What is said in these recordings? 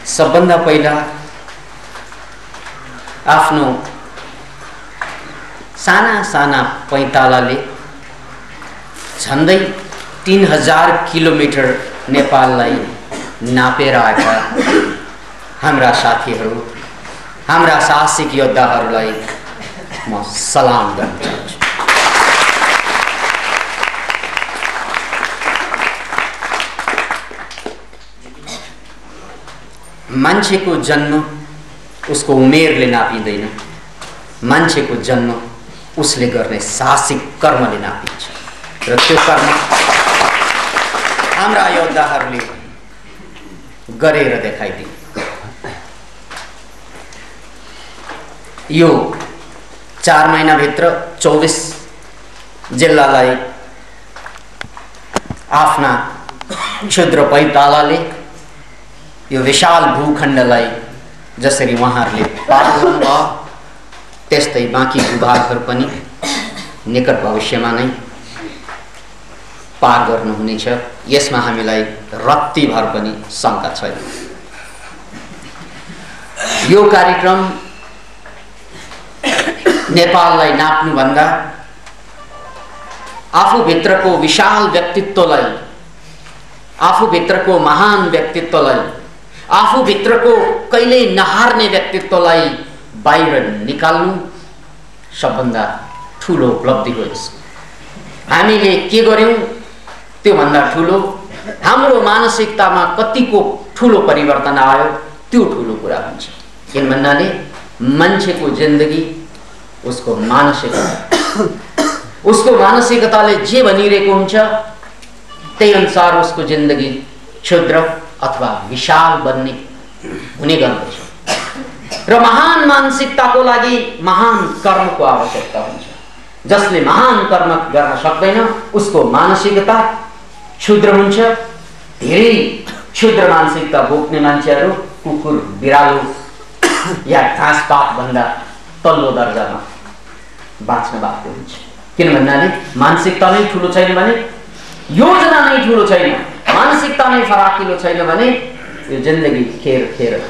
सबभन्दा पहिला आफ्नो साना साना पैतालाले झन्डै 3000 किलोमिटर नेपाललाई नापेर आएका हाम्रा साथीहरू, हाम्रा साहसिक योद्धाहरूलाई म सलाम गर्न चाहन्छु। मान्छेको जन्म उसको उमेरले नापिँदैन, मान्छेको जन्म उसले गर्ने साहसिक कर्मले नापिन्छ र त्यो कर्म हाम्रा योद्धाहरूले गरेर देखाइदिए। यो 4 महिनाभित्र 24 जिल्लालाई आफ्ना क्षुद्र पैतालाले यो विशाल भूखण्डलाई जसरी उहाँहरूले पार गर्नुभयो त्यस्तै बाँकी भूभागहरू पनि निकट भविष्यमा नै पार गर्नुहुनेछ। यसमा हामीलाई रत्तिभर पनि शङ्का छैन। यो कार्यक्रम नेपाललाई नाप्नुभन्दा आफूभित्रको विशाल व्यक्तित्वलाई, आफूभित्रको महान व्यक्तित्वलाई, आफूभित्रको कहिल्यै नहार्ने व्यक्तित्वलाई बाहिर निकाल्नु सबभन्दा ठुलो उपलब्धि हो। हामीले के गर्यौं त्योभन्दा ठुलो हाम्रो मानसिकतामा कतिको ठुलो परिवर्तन आयो त्यो ठुलो कुरा हुन्छ। किन भन्नाले मान्छेको जिन्दगी उसको मानसिकताले जे भनिरहेको हुन्छ त्यही अनुसार उसको जिन्दगी क्षुद्र अथवा विशाल बन्ने हुने गर्दछ र महान मानसिकताको लागि महान कर्मको आवश्यकता हुन्छ। जसले महान कर्म गर्न सक्दैन उसको मानसिकता क्षुद्र हुन्छ। धेरै क्षुद्र मानसिकता बोक्ने मान्छेहरू कुकुर, बिरालो या घाँसपात भन्दा तल्लो दर्जामा बाँच्न बाध्य हुन्छ। किन भन्नाले मानसिकता नै ठुलो छैन भने, योजना नै ठुलो छैन, मानसिकता नै फराकिलो छैन भने यो जिन्दगी खेर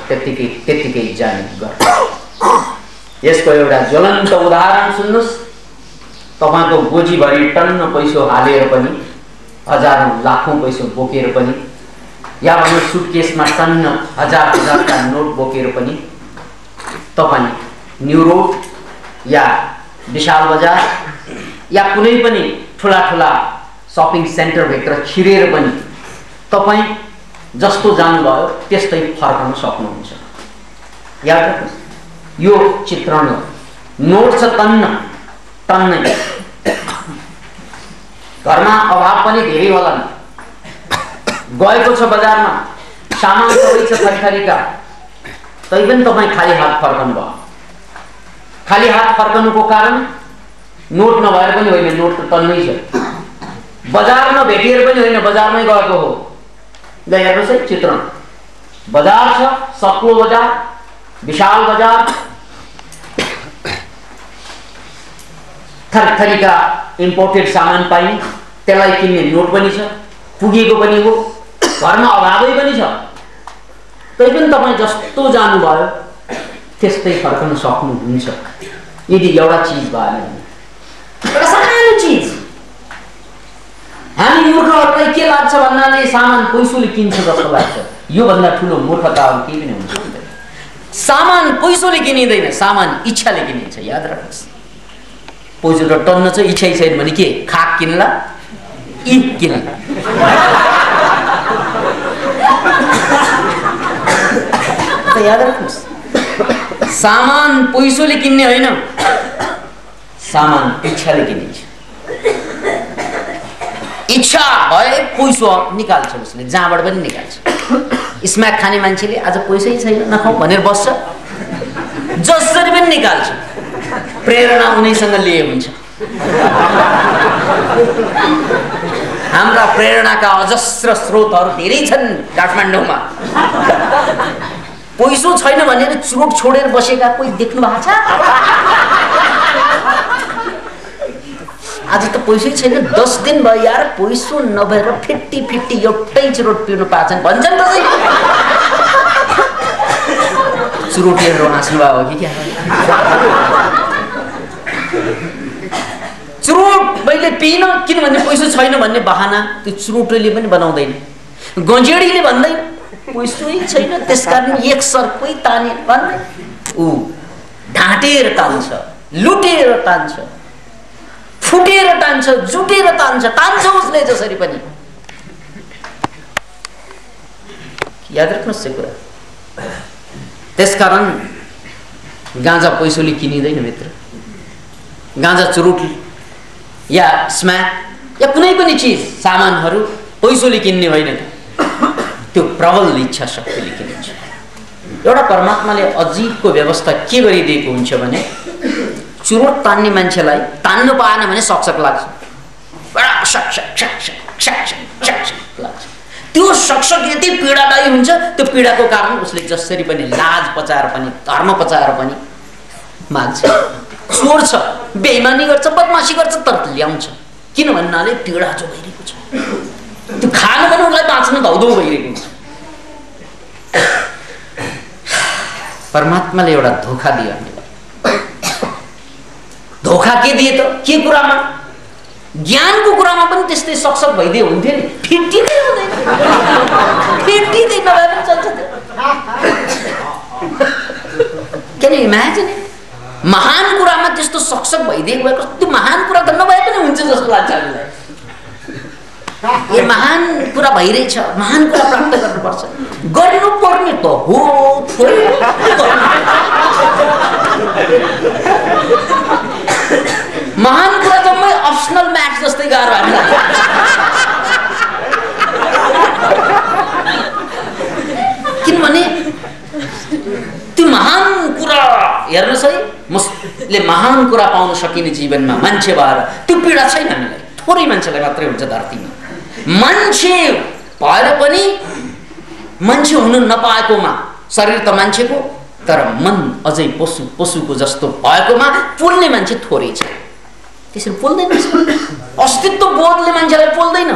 त्यतिकै जाने गर्छ। यसको एउटा ज्वलन्त उदाहरण सुन्नुस्। तपाईको गोजीभरि टन्न पैसो हालेर पनि, हजारौं लाखौं पैसो बोकेर पनि, या भनौं सुटकेसमा टन्न हजार नोट बोकेर पनि तपाई न्यू रोड या विशाल बजार या कुनै पनि ठुला शपिङ सेन्टर भित्र छिरेर पनि तपाई जस्तो जानुभयो त्यस्तै फर्कन सक्नुहुन्छ। याद राख्नुस्, यो चित्रण हो। नोट छ टन्नै, घरमा अभाव पनि धेरै होला नि। गएको छ बजारमा, सामान सबै छ थरीथरीका, तैपनि तपाई खाली हात फर्कनु भयो। खाली हात फर्कनुको कारण नोट नभएर पनि होइन, नोट त टन्नै छ। बजारमा भेटिएर पनि होइन, बजारमै गएको हो। ल हेर्नुहोस् है चित्रण। बजार छ, सक्लो बजार, विशाल बजार, थरीका इम्पोर्टेड सामान पाइने, त्यसलाई किन्ने नोट पनि छ, पुगेको पनि हो, घरमा अभावै पनि छ। तैपनि तपाईँ जस्तो जानुभयो त्यस्तै फर्कन सक्नुहुन्छ यदि एउटा चिज भएन भने। एउटा सानो चिज। हामी मूर्खहरूलाई के लाग्छ भन्नाले सामान पैसोले किन्छ जस्तो लाग्छ। यो भन्दा ठुलो मूर्खता अरू केही पनि हुन सक्दैन। सामान पैसोले किनिँदैन, सामान इच्छाले किनिन्छ। याद राख्नुहोस्, पैसो त टन्न छ, इच्छा छैन भने के खाक किन्ला, ईख किन्ला। याद राख्नुहोस्, सामान पैसोले किन्ने होइन, सामान इच्छाले किनिन्छ। इच्छा भए पैसो निकाल्छ, उसले जहाँबाट पनि निकाल्छ। स्म्याक खाने मान्छेले आज पैसै छैन नखाऊ भनेर बस्छ, जसरी पनि निकाल्छ। प्रेरणा उनीसँग लिए हुन्छ। हाम्रा प्रेरणाका अजस्र स्रोतहरू धेरै छन् काठमाडौँमा। पैसो छैन भनेर चुरोट छोडेर बसेका कोही देख्नु भएको छ? आज त पैसै छैन, 10 दिन भयो यार पैसो नभएर फिट्टी एउटै चुरोट पिउनु पाछन् भन्छन् त। चुरोटेहरू हाँस्नुभयो हो कि क्या? चुरोट मैले पिइन किनभने पैसा छैन भन्ने बहाना त्यो चुरोटले पनि बनाउँदैन। गजेडीले भन्दैन पैसै छैन त्यसकारण एक सर्पै ताने भन्दैन। ऊ ढाँटेर तान्छ, लुटेर तान्छ, फुटेर तान्छ, जुटेर तान्छ, तान्छ उसले जसरी पनि। याद राख्नुहोस् यो कुरा। त्यसकारण गाँजा पैसोले किनिँदैन मित्र। गाँजा, चुरुट या स्म्याक या कुनै पनि चिज सामानहरू पैसोले किन्ने होइन, त्यो प्रबल इच्छा शक्तिले किनिन्छ। एउटा परमात्माले अजीबको व्यवस्था के गरिदिएको हुन्छ भने चुरोट तान्ने मान्छेलाई तान्नु पाएन भने सकसक लाग्छ, बडा सक्छ लाग्छ। त्यो सकसक यति पीडादायी हुन्छ, त्यो पीडाको कारण उसले जसरी पनि लाज पचाएर पनि धर्म पचाएर पनि माग्छ, छोड्छ, बेइमानी गर्छ, बदमासी गर्छ, तर ल्याउँछ। किन भन्नाले पीडा जो भइरहेको छ, त्यो खानु पनि उसलाई बाँच्न धौधौ भइरहेको हुन्छ। परमात्माले एउटा धोखा दियो हामीलाई। धोखा के दिए त? के कुरामा? ज्ञानको कुरामा पनि त्यस्तै सकसक भइदिए हुन्थ्यो नि। फिर्टिँदै हुँदैन, फिर्टिँदै नभए पनि चल्छ। Can you imagine? महान कुरामा त्यस्तो सकसक भइदिएको भए कस्तो महान कुरा त नभए पनि हुन्छ जस्तो लाग्छ हामीलाई। यो महान कुरा भइरहेछ, महान कुरा प्राप्त गर्नुपर्छ, गर्नुपर्ने त हो। महान कुरा जम्मै अप्सनल म्याच जस्तै गाह्रो हामीलाई। किनभने त्यो महान कुरा हेर्नुहोस् है, मले महान कुरा पाउन सकिने जीवनमा मान्छे भएर त्यो पीडा छैन हामीलाई। थोरै मान्छेलाई मात्रै हुन्छ धरतीमा। मान्छे भएर पनि मान्छे हुन नपाएकोमा, शरीर त मान्छेको तर मन अझै पशुको जस्तो भएकोमा पोल्ने मान्छे थोरै छ। त्यसरी पोल्दैन, अस्तित्व बोधले मान्छेलाई पोल्दैन।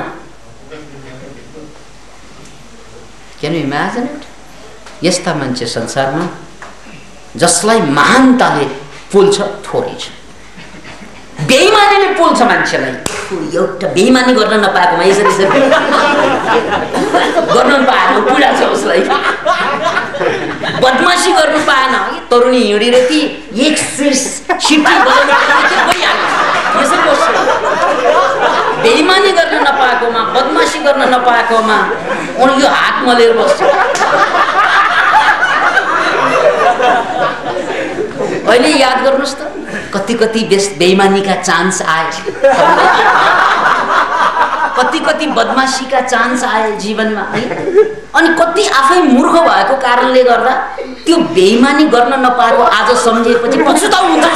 Can you imagine it? यस्ता मान्छे संसारमा जसलाई महानताले पोल्छ थोरै छ। बेइमानीले पोल्छ मान्छेलाई। एउटा बेइमानी गर्न नपाएकोमा यसरी गर्न पाएन, पीडा छ उसलाई। बदमासी गर्नु पाएन, तरुणी हिँडिरहेकी एक सिटी बेइमानी गर्न नपाएकोमा, बदमासी गर्न नपाएकोमा यो हात मलेर बस्छ। अहिले याद गर्नुहोस् त, कति बेइमानीका चान्स आए, कति बदमासीका चान्स आए जीवनमा है। अनि कति आफै मूर्ख भएको कारणले गर्दा त्यो बेइमानी गर्न नपाएको आज सम्झेपछि पछुताउ हुन्छ।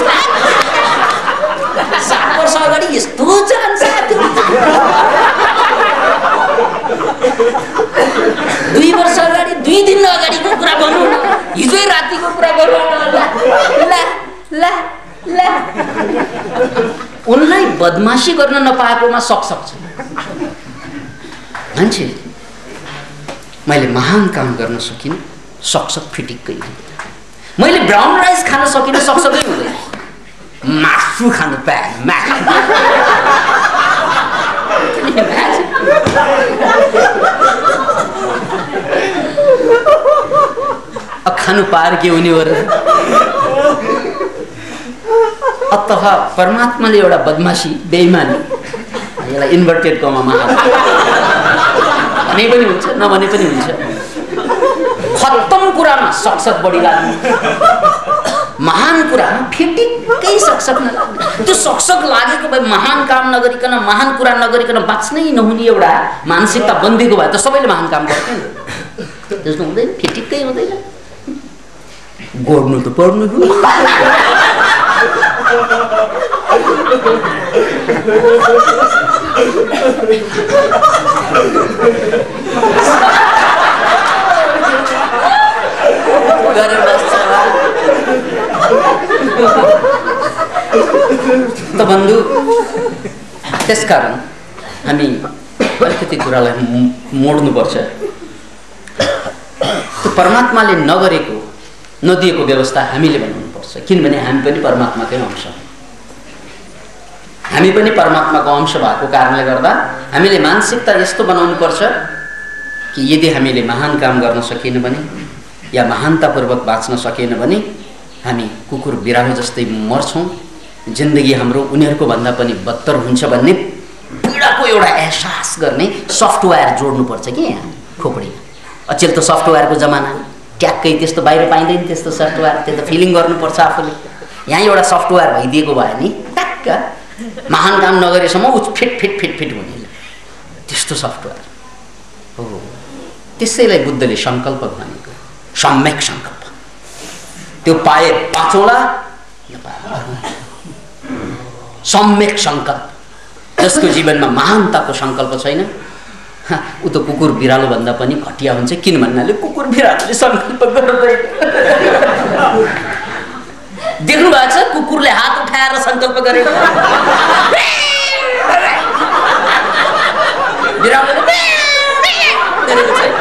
7 वर्ष अगाडि यस्तो चान्स आयो, 2 वर्ष अगाडि, 2 दिन अगाडिको कुरा गरौँ न, हिजो रातिको कुरा गरौँ न। उनलाई बदमासी गर्न नपाएकोमा सकसक छ। मान्छे मैले महान काम गर्न सकिनँ, सकसक फिटिक्कै। मैले ब्राउन राइस खान सकिनँ, सकसकै हुँदैन। मासु खानु पाएन, खानु पाएर के हुने हो र? अतः परमात्माले एउटा बदमासी, बेइमानी, यसलाई इन्भर्टेड कमामा भने पनि हुन्छ, नभने पनि हुन्छ। खत्तम कुरामा सकसक बढी लाग्ने, महान कुरामा फिटिक्कै सकसक नलाग्ने। त्यो सकसक लागेको भए महान काम नगरिकन, महान कुरा नगरिकन बाँच्नै नहुने एउटा मानसिकता बन्देको भए त सबैले महान काम गर्दैन। त्यस्तो हुँदैन, फिटिक्कै हुँदैन। गर्नु त पर्नु हो। त बन्धु, त्यसकारण हामी अलिकति कुरालाई मोड्नुपर्छ। त्यो परमात्माले नगरेको नदिएको व्यवस्था हामीले बनाउनुपर्छ, किनभने हामी पनि परमात्माकै अंश हौं। हामी पनि परमात्माको अंश भएको कारणले गर्दा हामीले मानसिकता यस्तो बनाउनुपर्छ कि यदि हामीले महान काम गर्न सकेन भने या महानतापूर्वक बाँच्न सकेन भने हामी कुकुर बिरालो जस्तै मर्छौं, जिन्दगी हाम्रो उनीहरूको भन्दा पनि बदतर हुन्छ भन्ने पीडाको एउटा एहसास गर्ने सफ्टवेयर जोड्नुपर्छ कि यहाँ खोपडीमा। अचेल त सफ्टवेयरको जमाना, ट्याक्कै त्यस्तो बाहिर पाइँदैन त्यस्तो सफ्टवेयर, त्यो त फिलिङ गर्नुपर्छ आफूले। यहाँ एउटा सफ्टवेयर भइदिएको भयो नि टक्क महान काम नगरेसम्म उ फिट फिट फिट फिट हुने त्यस्तो सफ्टवेयर हो। त्यसैलाई बुद्धले संकल्प भनेको, सम्यक संकल्प। त्यो पाए पाचौँला, सम्यक संकल्प। जसको जीवनमा महानताको संकल्प छैन उ त कुकुर बिरालो भन्दा पनि घटिया हुन्छ, किन भन्नाले कुकुर बिरालोले संकल्प गर्दैन। देख्नु भएको छ कुकुरले हात उठाएर संकल्प गरेको, बिरालोले गरेको छैन,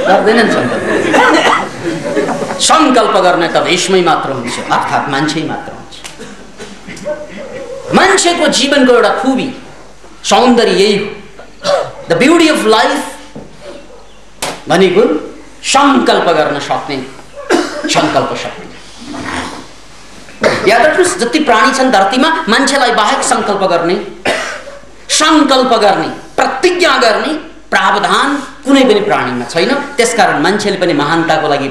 गर्दैनन् संकल्प। संकल्प गर्ने त भीष्मै मात्र हुन्छ, अर्थात् मान्छे मात्र हुन्छ। मान्छेको जीवनको एउटा खुबी सौन्दर्य यही हो। द ब्युटी अफ लाइफ भनेको संकल्प गर्न सक्ने संकल्प शक्ति। याद राख्नुहोस्, जति प्राणी छन् धरतीमा मान्छेलाई बाहेक संकल्प गर्ने, प्रतिज्ञा गर्ने प्रावधान कुनै पनि प्राणीमा छैन। त्यसकारण मान्छेले पनि महानताको लागि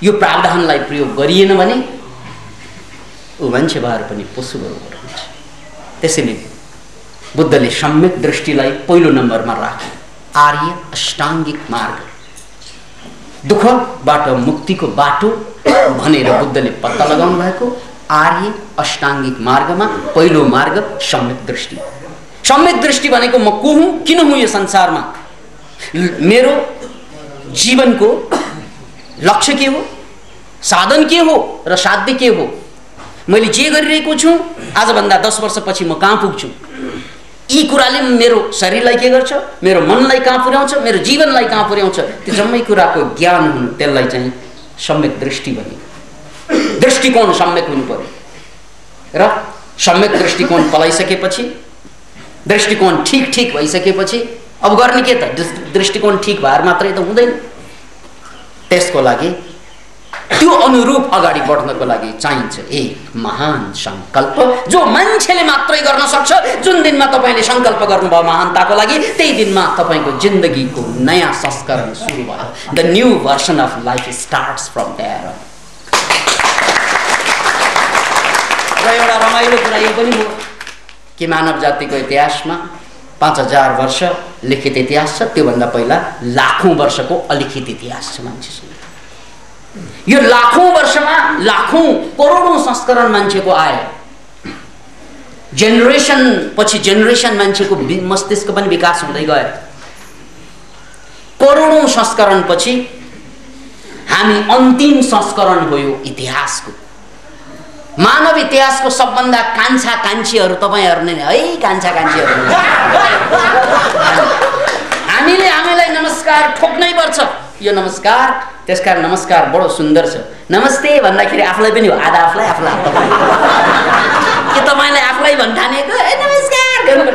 यो प्रावधानलाई प्रयोग गरिएन भने ऊ मान्छे भएर पनि पशु बराबर हुन्छ। त्यसैले बुद्धले सम्यक दृष्टिलाई पहिलो नम्बरमा राखे। आर्य अष्टाङ्गिक मार्ग, दुःखबाट मुक्तिको बाटो भनेर बुद्धले पत्ता लगाउनु भएको आर्य अष्टाङ्गिक मार्गमा पहिलो मार्ग सम्यक दृष्टि। सम्यक दृष्टि भनेको म को हुँ, किन हुँ यो संसारमा, मेरो जीवनको लक्ष्य के हो, साधन के हो र साध्य के हो, मैले जे गरिरहेको छु आजभन्दा 10 वर्षपछि म कहाँ पुग्छु, यी कुराले मेरो शरीरलाई के गर्छ, मेरो मनलाई कहाँ पुर्याउँछ, मेरो जीवनलाई कहाँ पुर्याउँछ, त्यो जम्मै कुराको ज्ञान हुनु, त्यसलाई चाहिँ सम्यक दृष्टि भनिन्छ। दृष्टिकोण सम्यक हुनु पर्यो र सम्यक दृष्टिकोण पलाइसकेपछि, दृष्टिकोण ठीक ठीक भइसकेपछि अब गर्ने के त, दृष्टिकोण ठीक भएर मात्रै त हुँदैन। त्यसको लागि त्यो अनुरूप अगाडि बढ्नको लागि चाहिन्छ एक महान संकल्प, जो मान्छेले मात्रै गर्न सक्छ। जुन दिनमा तपाईले संकल्प गर्नुभयो महानताको लागि, त्यही दिनमा तपाईको जिन्दगीको नयाँ संस्करण सुरु भयो। The new version of life starts from there. र एउटा रमाइलो कुरा यो पनि हो कि मानव जातिको इतिहासमा 5000 वर्ष लिखित इतिहास छ, त्योभन्दा पहिला लाखौं वर्षको अलिखित इतिहास छ मान्छेसँग। यो लाखौं वर्षमा लाखौं करोडौं संस्करण मान्छेको आए, जेनेरेसन पछि जेनेरेसन मान्छेको मस्तिष्क पनि विकास हुँदै गयो। करोडौं संस्करण पछि हामी अन्तिम संस्करण हो यो इतिहासको। मानव इतिहासको सबभन्दा कान्छा कान्छीहरू तपाईहरु नै है, कान्छा कान्छीहरू हामीले हामीलाई नमस्कार ठोक्नै पर्छ। यो नमस्कार, त्यसकारण नमस्कार बडो सुन्दर छ। नमस्ते भन्दाखेरि आफूलाई पनि हो, आधा आफूलाई आफूलाई के तपाईलाई आफूलाई भन्ठानेको ए नमस्कार गर्नु।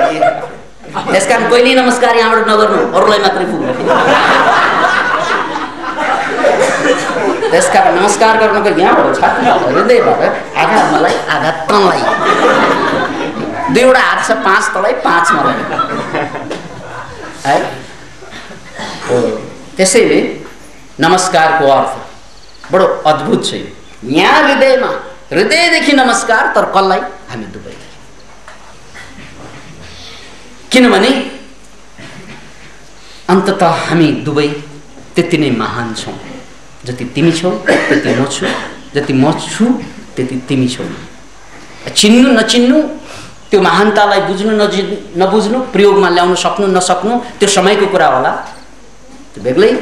त्यसकारण कहिल्यै नमस्कार यहाँबाट नगर्नु, अरूलाई मात्रै पुग्नु। त्यसकारण नमस्कार गर्नको यहाँबाट छातीबाट हृदयबाट आधा मलाई आधा तँलाई, दुईवटा हात छ, 5 तँलाई 5 मलाई है। त्यसैले नमस्कारको अर्थ बडो अद्भुत छ। यहाँ हृदयमा, हृदयदेखि नमस्कार, तर कसलाई, हामी दुवै। किनभने अन्ततः हामी दुवै त्यति नै महान छौं। जति तिमी छौ त्यति म छु, जति म छु त्यति तिमी छौ। चिन्नु नचिन्नु, त्यो महानतालाई बुझ्नु नबुझ्नु, प्रयोगमा ल्याउन सक्नु नसक्नु, त्यो समयको कुरा होला, त्यो बेग्लै।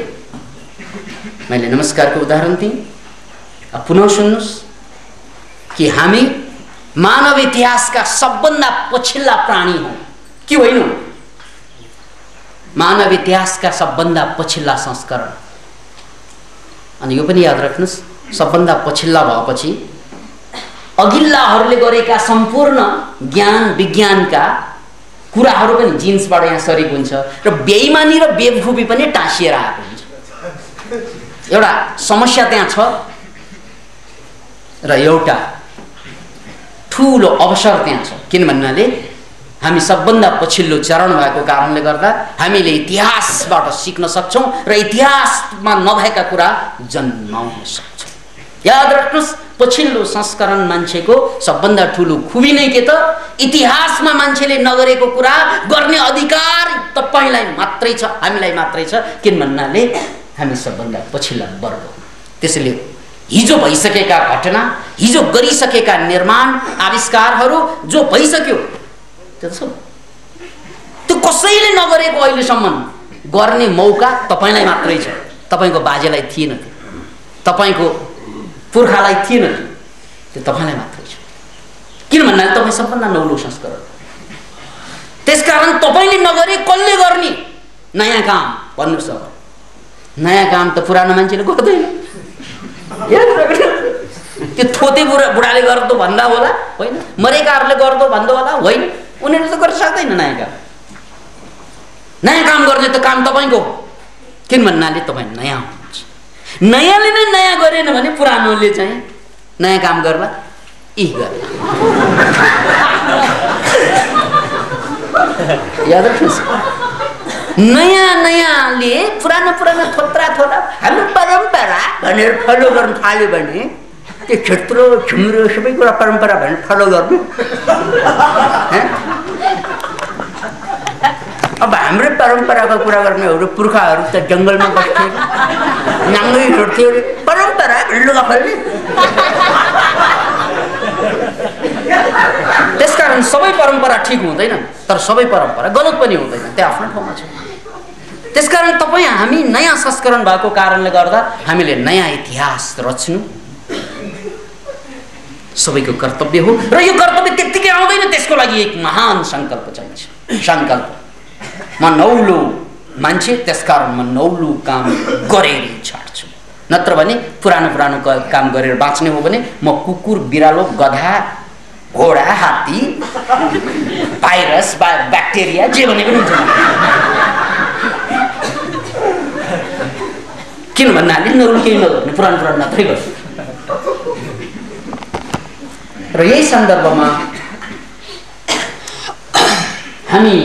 मैले नमस्कारको उदाहरण दिएँ, पुनः सुन्नुस् कि हामी मानव इतिहासका सबभन्दा पछिल्ला प्राणी हौं कि होइनौं? मानव इतिहासका सबभन्दा पछिल्ला संस्करण। अनि यो पनि याद राख्नुस्, सबभन्दा पछिल्ला भएपछि अघिल्लाहरूले गरेका सम्पूर्ण ज्ञान विज्ञानका कुराहरू पनि जिन्सबाट यहाँ सरिक हुन्छ र बेइमानी र बेवकुफी पनि टाँसिएर आएको हुन्छ। एउटा समस्या त्यहाँ छ र एउटा ठुलो अवसर त्यहाँ छ। किन भन्नाले हामी सबभन्दा पछिल्लो चरण भएको कारणले गर्दा हामीले इतिहासबाट सिक्न सक्छौं र इतिहासमा नभएका कुरा जन्माउन सक्छौं। याद राख्नुस्, पछिल्लो संस्करण मान्छेको सबभन्दा ठुलो खुबी नै के त, इतिहासमा मान्छेले नगरेको कुरा गर्ने अधिकार तपाईलाई मात्रै छ, हामीलाई मात्रै छ। किन भन्नाले हामी सबभन्दा पछिल्ला वर्ग हौं। त्यसैले हिजो भइसकेका घटना, हिजो गरिसकेका निर्माण आविष्कारहरू जो भइसक्यो त्यो कसैले नगरेको अहिलेसम्म गर्ने मौका तपाईलाई मात्रै छ। तपाईको बाजेलाई थिएन, तपाईको पुर्खालाई थिएन, त्यो तपाईलाई मात्रै छ। किन भन्नाले तपाई सबभन्दा नौलो संस्करण। त्यसकारण तपाईले नगरे कसले गर्ने नयाँ काम? भन्नुस्, नयाँ काम त पुरानो मान्छेले गर्दैन। त्यो थोते बुढाले गर्दो भन्दा होला होइन, मरेकाहरूले गर्दो भन्दा होला होइन, उनीहरूले त गर्न सक्दैन नयाँ काम। नयाँ काम गर्ने त काम तपाईको हो। किन भन्नाले तपाईँ नयाँ हुनुहुन्छ। नयाँले नै नयाँ गरेन भने पुरानोले चाहिँ नयाँ काम गर्ला गर्ला। याद राख्नुहोस्, नयाँ नयाँले पुरानो पुरानो थोत्रा थोत्रा हाम्रो परम्परा भनेर फलो गर्न थाल्यो भने त्यो क्षेत्र छिम्रो सबै कुरा परम्परा भनेर फलो गर्नु। अब हाम्रो परम्पराको कुरा गर्नेहरू पुर्खाहरू त जङ्गलमा बस्थे, नाङ्गै हिँड्थे, परम्परा लुगा खोल्ने। त्यसकारण सबै परम्परा ठिक हुँदैन, तर सबै परम्परा गलत पनि हुँदैन, त्यो आफ्नो ठाउँमा छ। त्यसकारण तपाईँ हामी नयाँ संस्करण भएको कारणले गर्दा हामीले नयाँ इतिहास रच्नु सबैको कर्तव्य हो र यो कर्तव्य त्यत्तिकै आउँदैन, त्यसको लागि एक महान सङ्कल्प चाहिन्छ। सङ्कल्प, म नौलो मान्छे, त्यसकारण म नौलो काम गरेर छाड्छु। नत्र भने पुरानो पुरानो काम गरेर बाँच्ने हो भने म कुकुर बिरालो गधा घोडा हात्ती भाइरस ब्याक्टेरिया जे भने पनि हुन्छ। किन भन्नाले नौलो केही नगर्ने, पुरानो पुरानो मात्रै गर्छु। र यही सन्दर्भमा हामी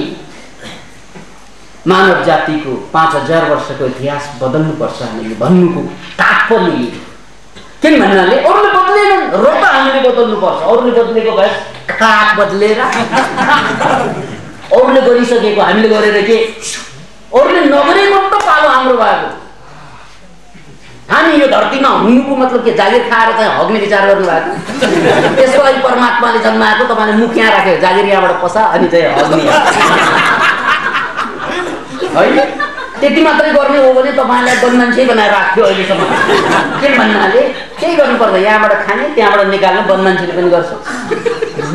मानव जातिको 5000 वर्षको इतिहास बदल्नुपर्छ हामीले भन्नुको तात्पर्य। किन भन्नाले अरूले बदलेनन् र त हामीले बदल्नुपर्छ। अरूले बदलेको भए काग बदलेर, अरूले गरिसकेको हामीले गरेर के, अरूले नगरेको त पालो हाम्रो भएको। हामी यो धरतीमा हुनुको मतलब के, जागिर खाएर चाहिँ हग्ने विचार गर्नु भएको? त्यसको लागि परमात्माले जन्माएको, तपाईँले मुख यहाँ राखेको जागिर यहाँबाट पसा अनि चाहिँ हग्ने होइन। त्यति मात्रै गर्ने हो भने तपाईँलाई वनमान्छे बनाएर राख्थ्यो अहिलेसम्म। के भन्नाले केही गर्नु पर्दैन, यहाँबाट खाने त्यहाँबाट निकाल्ने वनमान्छेले पनि गर्छ।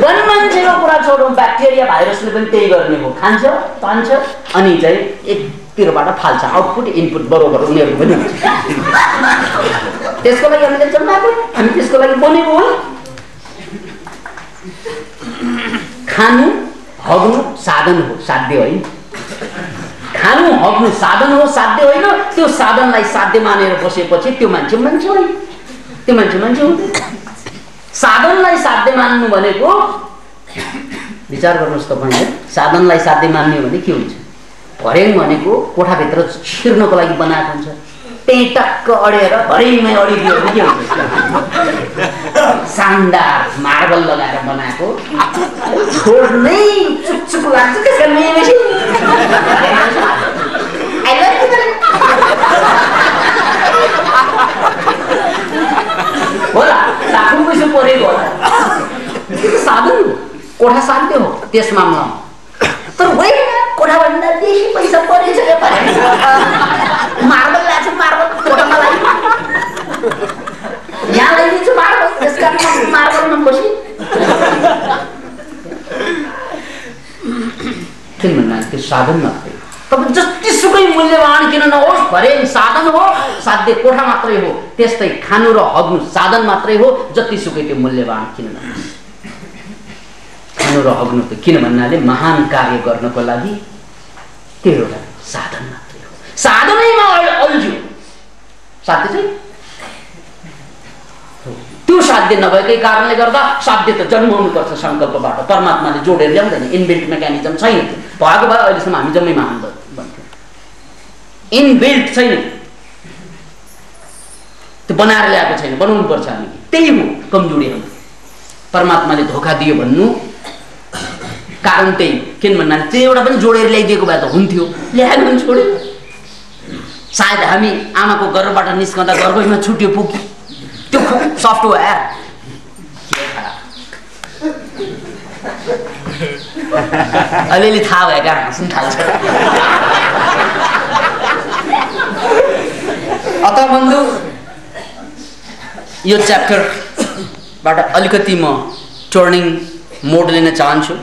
वनमान्छेको कुरा छोडौँ, ब्याक्टेरिया भाइरसले पनि त्यही गर्ने हो, खान्छ तान्छ अनि चाहिँ एकतिरबाट फाल्छ। आउटपुट इनपुट बरोबर उनीहरू पनि हुन्छ। त्यसको लागि हामीले जन्माएको, हामी त्यसको लागि बनेको हो। खानु हग्नु साधन हो, साध्य होइन। खानु हग्नु साधन हो, साध्य होइन। त्यो साधनलाई साध्य मानेर बसेपछि त्यो मान्छे मान्छे होइन, त्यो मान्छे मान्छे हुँदैन। साधनलाई साध्य मान्नु भनेको, विचार गर्नुहोस् तपाईँले, साधनलाई साध्य मान्ने भने के हुन्छ? भर्याङ भनेको कोठाभित्र छिर्नको लागि बनाएको हुन्छ, त्यही टक्क अडेर भर्याङमै अडिदियो भने के हुन्छ? शानदार मार्बल लगाएर बनाएको, छोड्नै चुकचुक लाग्छ। त्यसकारण होला लाखौँ पैसा परेको होला, साधन हो, कोठा साध्य हो त्यस मामलामा। तर होइन, कोठाभन्दा बेसी पैसा परिसक्यो भने मार्बल ल्याएको छ, मार्बल कोठामा लाग्यो, यहाँ लगाइदिन्छु मार्बल, त्यस कारण मार्बलमा बसी। किन भन्नाले त्यो साधन मात्रै। तपाईँ जतिसुकै मूल्यवान किन नहोस्, फरेन साधन हो, साध्य कोठा मात्रै हो, त्यस्तै खानु र हग्नु साधन मात्रै हो, जतिसुकै त्यो मूल्यवान किन नहोस्। खानु र हग्नु त किन भन्नाले महान कार्य गर्नको लागि त्यो एउटा साधन मात्रै हो। साधनैमा अल्झ्यो, साध्य चाहिँ त्यो साध्य नभएकै कारणले गर्दा साध्य त जन्माउनुपर्छ सङ्कल्पबाट। परमात्माले जोडेर ल्याउँदैन, इनबिल्ट मेकानिजम छैन। भएको भए अहिलेसम्म हामी जम्मै महान भन्थ्यौँ। इनबिल्ट छैन, त्यो बनाएर ल्याएको छैन, बनाउनु पर्छ हामी। त्यही हो कमजोरी हाम्रो। परमात्माले धोका दियो भन्नु कारण त्यही, किन भन्नाले त्यो एउटा पनि जोडेर ल्याइदिएको भए त हुन्थ्यो, ल्याएन भने छोड्यो। सायद हामी आमाको गर्भबाट निस्कँदा गर्भैमा छुट्यो पुग्यो त्यो सफ्टवेयर। अलिअलि थाहा भयो क्या, हाँस्नु थाल्छ। अत बन्धु, यो च्याप्टरबाट अलिकति म टर्निङ मोड लिन चाहन्छु।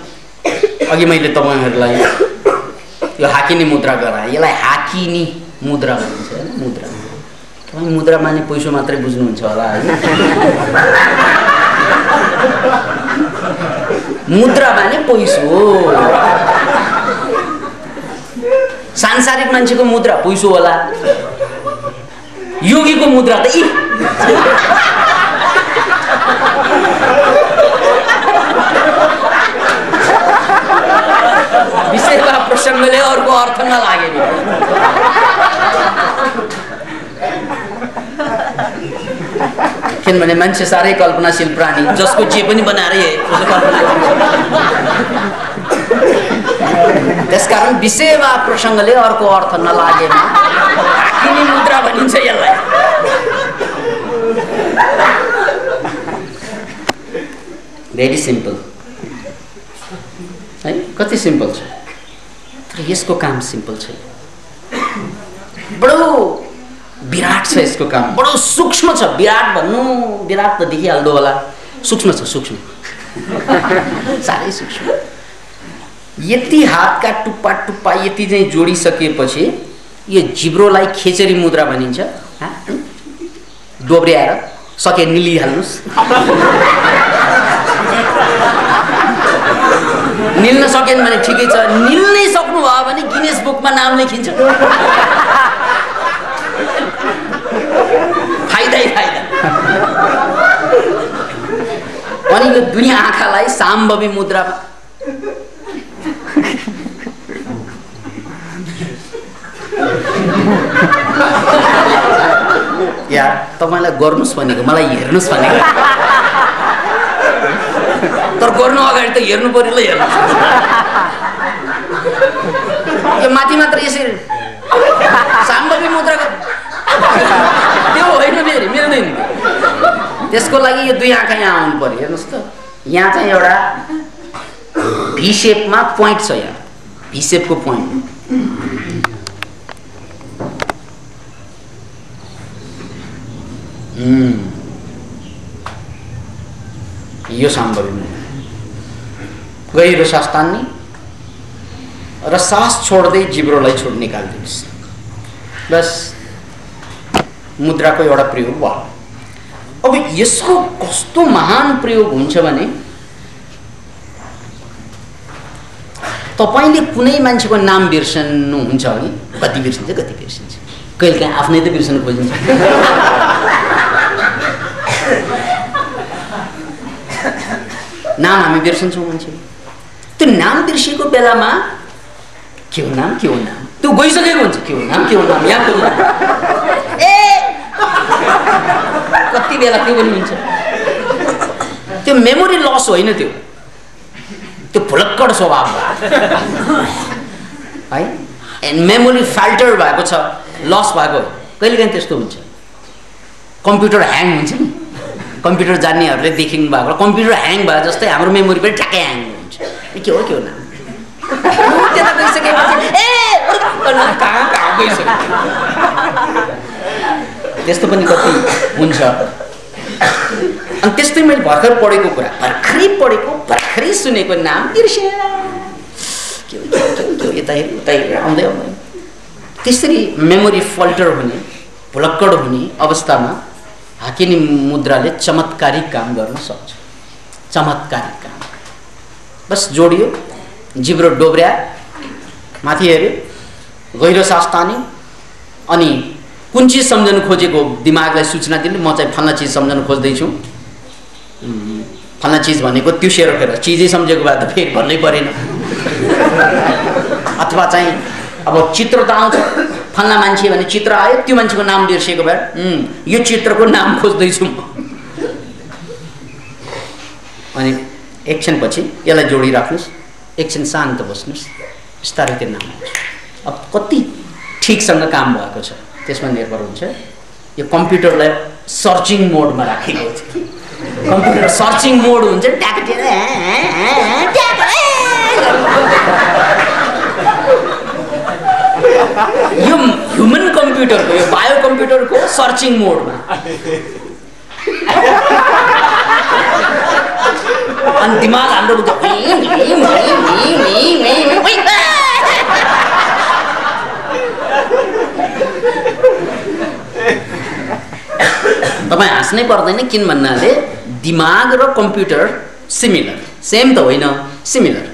अघि मैले तपाईँहरूलाई यो हाकिनी मुद्रा गराएँ। यसलाई हाकिनी मुद्रा भनिन्छ होइन, मुद्रा। तपाईँ मुद्रा माने पैसो मात्रै बुझ्नुहुन्छ होला है। मुद्रा माने पैसो। सांसारिक मान्छेको मुद्रा पैसो होला, योगीको मुद्रा त विषयमा प्रसङ्गले अर्को अर्थ नलागे नि। किनभने मान्छे साह्रै कल्पनाशील प्राणी, जसको जे पनि बनाएर त्यसकारण विषय वा प्रसङ्गले अर्को अर्थ नलागेमा हाकिनी मुद्रा भनिन्छ यसलाई। भेरी सिम्पल है, कति सिम्पल छ, तर यसको काम सिम्पल छैन। बडो विराट छ यसको काम, बडो सूक्ष्म छ। विराट भन्नु, विराट त देखिहाल्दो होला, सूक्ष्म छ, सूक्ष्म साह्रै सूक्ष्म। यति हातका टुप्पा टुप्पा यति चाहिँ जोडिसकेपछि यो जिब्रोलाई खेचरी मुद्रा भनिन्छ। दोब्र्याएर सके निलिहाल्नुहोस्। निल्न सकेन भने ठिकै छ, निल्नै सक्नुभयो भने गिनेस बुकमा नाम लेखिन्छ। फाइदै फाइदा। अनि यो दुई आँखालाई साम्भवी मुद्रामा यार तपाईँलाई गर्नुहोस् भनेको, मलाई हेर्नुहोस् भनेको। तर गर्नु अगाडि त हेर्नु पर्यो ल। हेर्नु यो माथि मात्र यसरी साम्भवी मुद्रा त्यो होइन, फेरि मिल्दैन। त्यसको लागि यो दुई आँखा यहाँ आउनु पर्यो। हेर्नुहोस् त, यहाँ चाहिँ एउटा भी सेपमा पोइन्ट छ, यहाँ भी सेपको पोइन्ट। यो साम्भवी मुद्रा। गहिरो सास तान्ने र सास छोड्दै जिब्रोलाई छोड निकाल्दिनुहोस्। बस मुद्राको एउटा प्रयोग भयो। अब यसको कस्तो महान प्रयोग हुन्छ भने तपाईले कुनै मान्छेको नाम बिर्सन्नुहुन्छ अघि कति बिर्सिन्छ, कति बिर्सिन्छ, कहिलेकाहीँ आफ्नै त बिर्सन खोजिन्छ। नाम हामी बिर्सन्छौँ मान्छे। त्यो नाम बिर्सिएको बेलामा के हो नाम, के हो नाम, त्यो गइसकेको हुन्छ। के हो नाम, के हो नाम, यहाँ ए कति बेला त्यो पनि हुन्छ। त्यो मेमोरी लस होइन, त्यो भुलक्कड स्वभाव है। एन्ड मेमोरी फाल्टर भएको छ, लस भएको। कहिलेकाहीँ त्यस्तो हुन्छ। कम्प्युटर ह्याङ हुन्छ नि, कम्प्युटर जान्नेहरूले देखिनु भएको, कम्प्युटर ह्याङ भयो जस्तै हाम्रो मेमोरी पनि ठ्याक्कै ह्याङ हुन्छ। के हो, के हो नाम, त्यता गइसकेपछि कहाँ कहाँ गइसक्यो। त्यस्तो पनि कति हुन्छ। अनि त्यस्तै मैले भर्खर पढेको कुरा, भर्खरै पढेको, भर्खरै सुनेको नाम बिर्सेँ। के हो, यता हेर, उता हेर, आउँदै आउँदै त्यसरी मेमोरी फल्टर हुने, भुलक्कड हुने अवस्थामा हाकिनी मुद्राले चमत्कारिक काम गर्न सक्छ। चमत्कारिक काम। बस जोडियो, जिब्रो डोब्र्या, माथि हेऱ्यो, गहिरो सास तान्यो, अनि कुन चिज सम्झनु खोजेको दिमागलाई सूचना दिनु, म चाहिँ फल्ना चिज सम्झनु खोज्दैछु। फल्ना चिज भनेको त्यो सेरो फेर चिजै सम्झेको भए त फेरि भन्नै परेन। अथवा चाहिँ अब चित्र त आउँछ, फल्ना मान्छे भने चित्र आयो, त्यो मान्छेको नाम बिर्सिएको भए यो चित्रको नाम खोज्दैछु म। अनि एकछिनपछि यसलाई जोडिराख्नुहोस्, एकछिन शान्त बस्नुहोस्, बिस्तारै त्यो नाम आउँछ। अब कति ठिकसँग काम भएको छ त्यसमा निर्भर हुन्छ। यो कम्प्युटरलाई सर्चिङ मोडमा राखेको छ। कम्प्युटर सर्चिङ मोड हुन्छ, यो ह्युमन कम्प्युटरको, यो बायो कम्प्युटरको सर्चिङ मोडमा। अनि दिमाग हाम्रो तपाईँ हाँस्नै पर्दैन, किन भन्नाले दिमाग र कम्प्युटर सिमिलर, सेम त होइन, सिमिलर।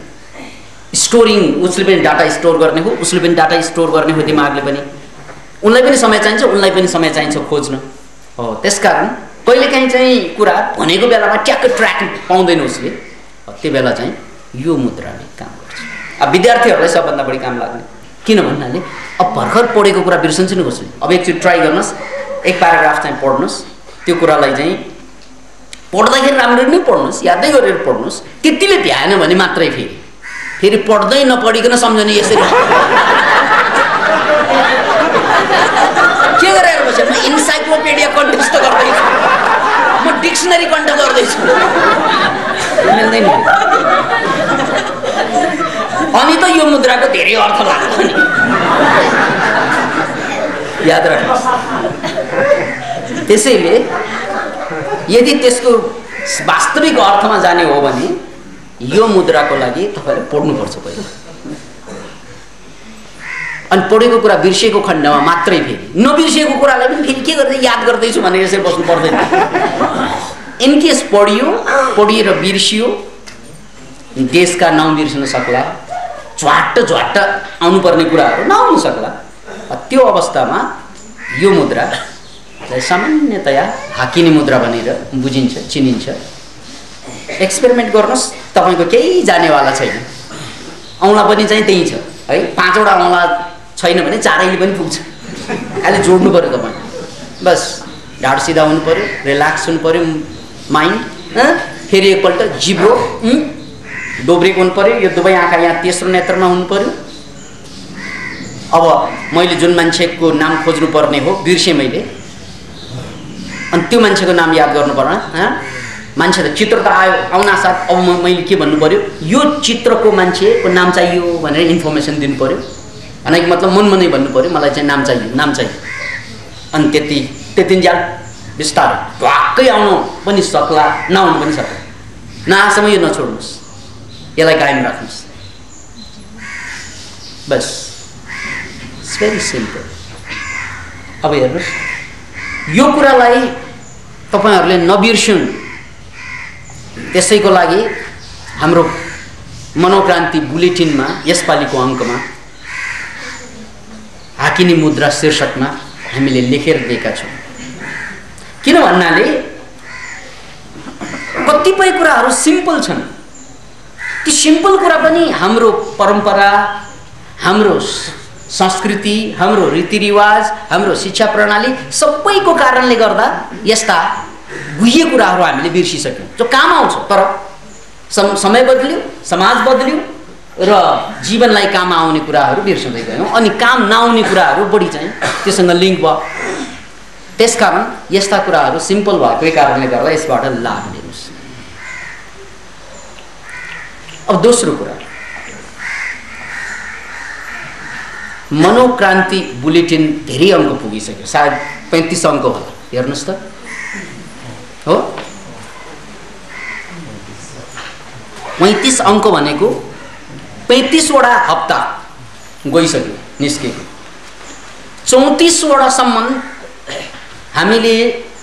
स्टोरिङ, उसले पनि डाटा स्टोर गर्ने हो, उसले पनि डाटा स्टोर गर्ने हो, दिमागले पनि। उनलाई पनि समय चाहिन्छ, उनलाई पनि समय चाहिन्छ खोज्न हो। त्यसकारण कहिलेकाहीँ चाहिँ कुरा भनेको बेलामा ट्याक्क ट्र्याक पाउँदैन उसले, त्यो बेला चाहिँ यो मुद्राले काम गर्छ। अब विद्यार्थीहरूलाई सबभन्दा बढी काम लाग्ने, किन भन्नाले अब भर्खर पढेको कुरा बिर्सन्छ नि कसले। अब एकचोटि ट्राई गर्नुहोस्, एक प्याराग्राफ चाहिँ पढ्नुहोस्, त्यो कुरालाई चाहिँ पढ्दाखेरि राम्ररी नै पढ्नुहोस्, यादै गरेर पढ्नुहोस्। त्यतिले भ्याएन भने मात्रै फेरि पढ्दै नपढिकन सम्झने यसरी के गरेर बस्छ। म इन्साइक्लोपिडिया कन्टेस्ट गर्दैछु, म डिक्सनरी कन्ट गर्दैछु, मिल्दैन। अनि त यो मुद्राको धेरै अर्थ लाग्छ नि, याद राख्नुहोस्। त्यसैले यदि त्यसको वास्तविक अर्थमा जाने हो भने यो मुद्राको लागि तपाईँले पढ्नुपर्छ पहिला। अनि पढेको कुरा बिर्सिएको खण्डमा मात्रै फेरि, नबिर्सिएको कुरालाई पनि फेरि के गर्दै याद गर्दैछु भनेर यसरी बस्नु पर्दैन। इनकेस पढिएर बिर्सियो, देशका नाउँ बिर्सिन सक्ला, झ्वाट्ट आउनुपर्ने कुराहरू नआउनु सक्ला। त्यो अवस्थामा यो मुद्रा सामान्यतया हाकिनी मुद्रा भनेर बुझिन्छ, चिनिन्छ। एक्सपेरिमेन्ट गर्नुहोस्, तपाईँको केही जानेवाला छैन। औँला पनि चाहिँ त्यही छ है, 5वटा औँला छैन भने 4ले पनि पुग्छ, खालि जोड्नु पऱ्यो तपाईँ। बस ढाड सिधा हुनु पऱ्यो, रिल्याक्स हुनु पऱ्यो माइन्ड। फेरि एकपल्ट जिब्रो डोब्रेको हुनु पऱ्यो, यो दुवै आँखा यहाँ तेस्रो नेत्रमा हुनु पऱ्यो। अब मैले जुन मान्छेको नाम खोज्नु पर्ने हो बिर्सेँ मैले, अनि त्यो मान्छेको नाम याद गर्नु पर्छ। मान्छे त चित्र त आयो, आउनासाथ अब मैले के भन्नु पऱ्यो, यो चित्रको मान्छेको नाम चाहियो भनेर इन्फर्मेसन दिनु पऱ्यो। भनेको मतलब मनमनै भन्नु पऱ्यो, मलाई चाहिँ नाम चाहियो। अनि त्यतिन्जेल बिस्तारै ढ्वाक्कै आउनु पनि सक्ला, नआउनु पनि सक्ला। नआएसम्म यो नछोड्नुहोस्, यसलाई कायम राख्नुहोस्। बस, इट्स भेरी सिम्पल। अब हेर्नुहोस्, यो कुरालाई तपाईँहरूले नबिर्सुन्, त्यसैको लागि हाम्रो मनोक्रान्ति बुलेटिनमा यसपालिको अङ्कमा हाकिनी मुद्रा शीर्षकमा हामीले लेखेर दिएका छौँ। किन भन्नाले कतिपय कुराहरू सिम्पल छन्, ती सिम्पल कुरा पनि हाम्रो परम्परा, हाम्रो संस्कृति, हाम्रो रीतिरिवाज, हाम्रो शिक्षा प्रणाली सबैको कारणले गर्दा यस्ता गुह्य कुराहरू हामीले बिर्सिसक्यौँ जो काम आउँछ। तर समय बदल्यो, समाज बदल्यो र जीवनलाई काम आउने कुराहरू बिर्सँदै गयौँ, अनि काम नआउने कुराहरू बढी चाहिँ त्योसँग लिङ्क भयो। त्यसकारण यस्ता कुराहरू सिम्पल भएकै कारणले गर्दा यसबाट लाभ लिनुहोस्। अब दोस्रो कुरा, मनोक्रान्ति बुलेटिन धेरै अङ्क पुगिसक्यो, सायद 35 अङ्क होला। हेर्नुहोस् त, हो 35 अङ्क भनेको 35वटा हप्ता गइसक्यो, निस्केको। 34 वटासम्म हामीले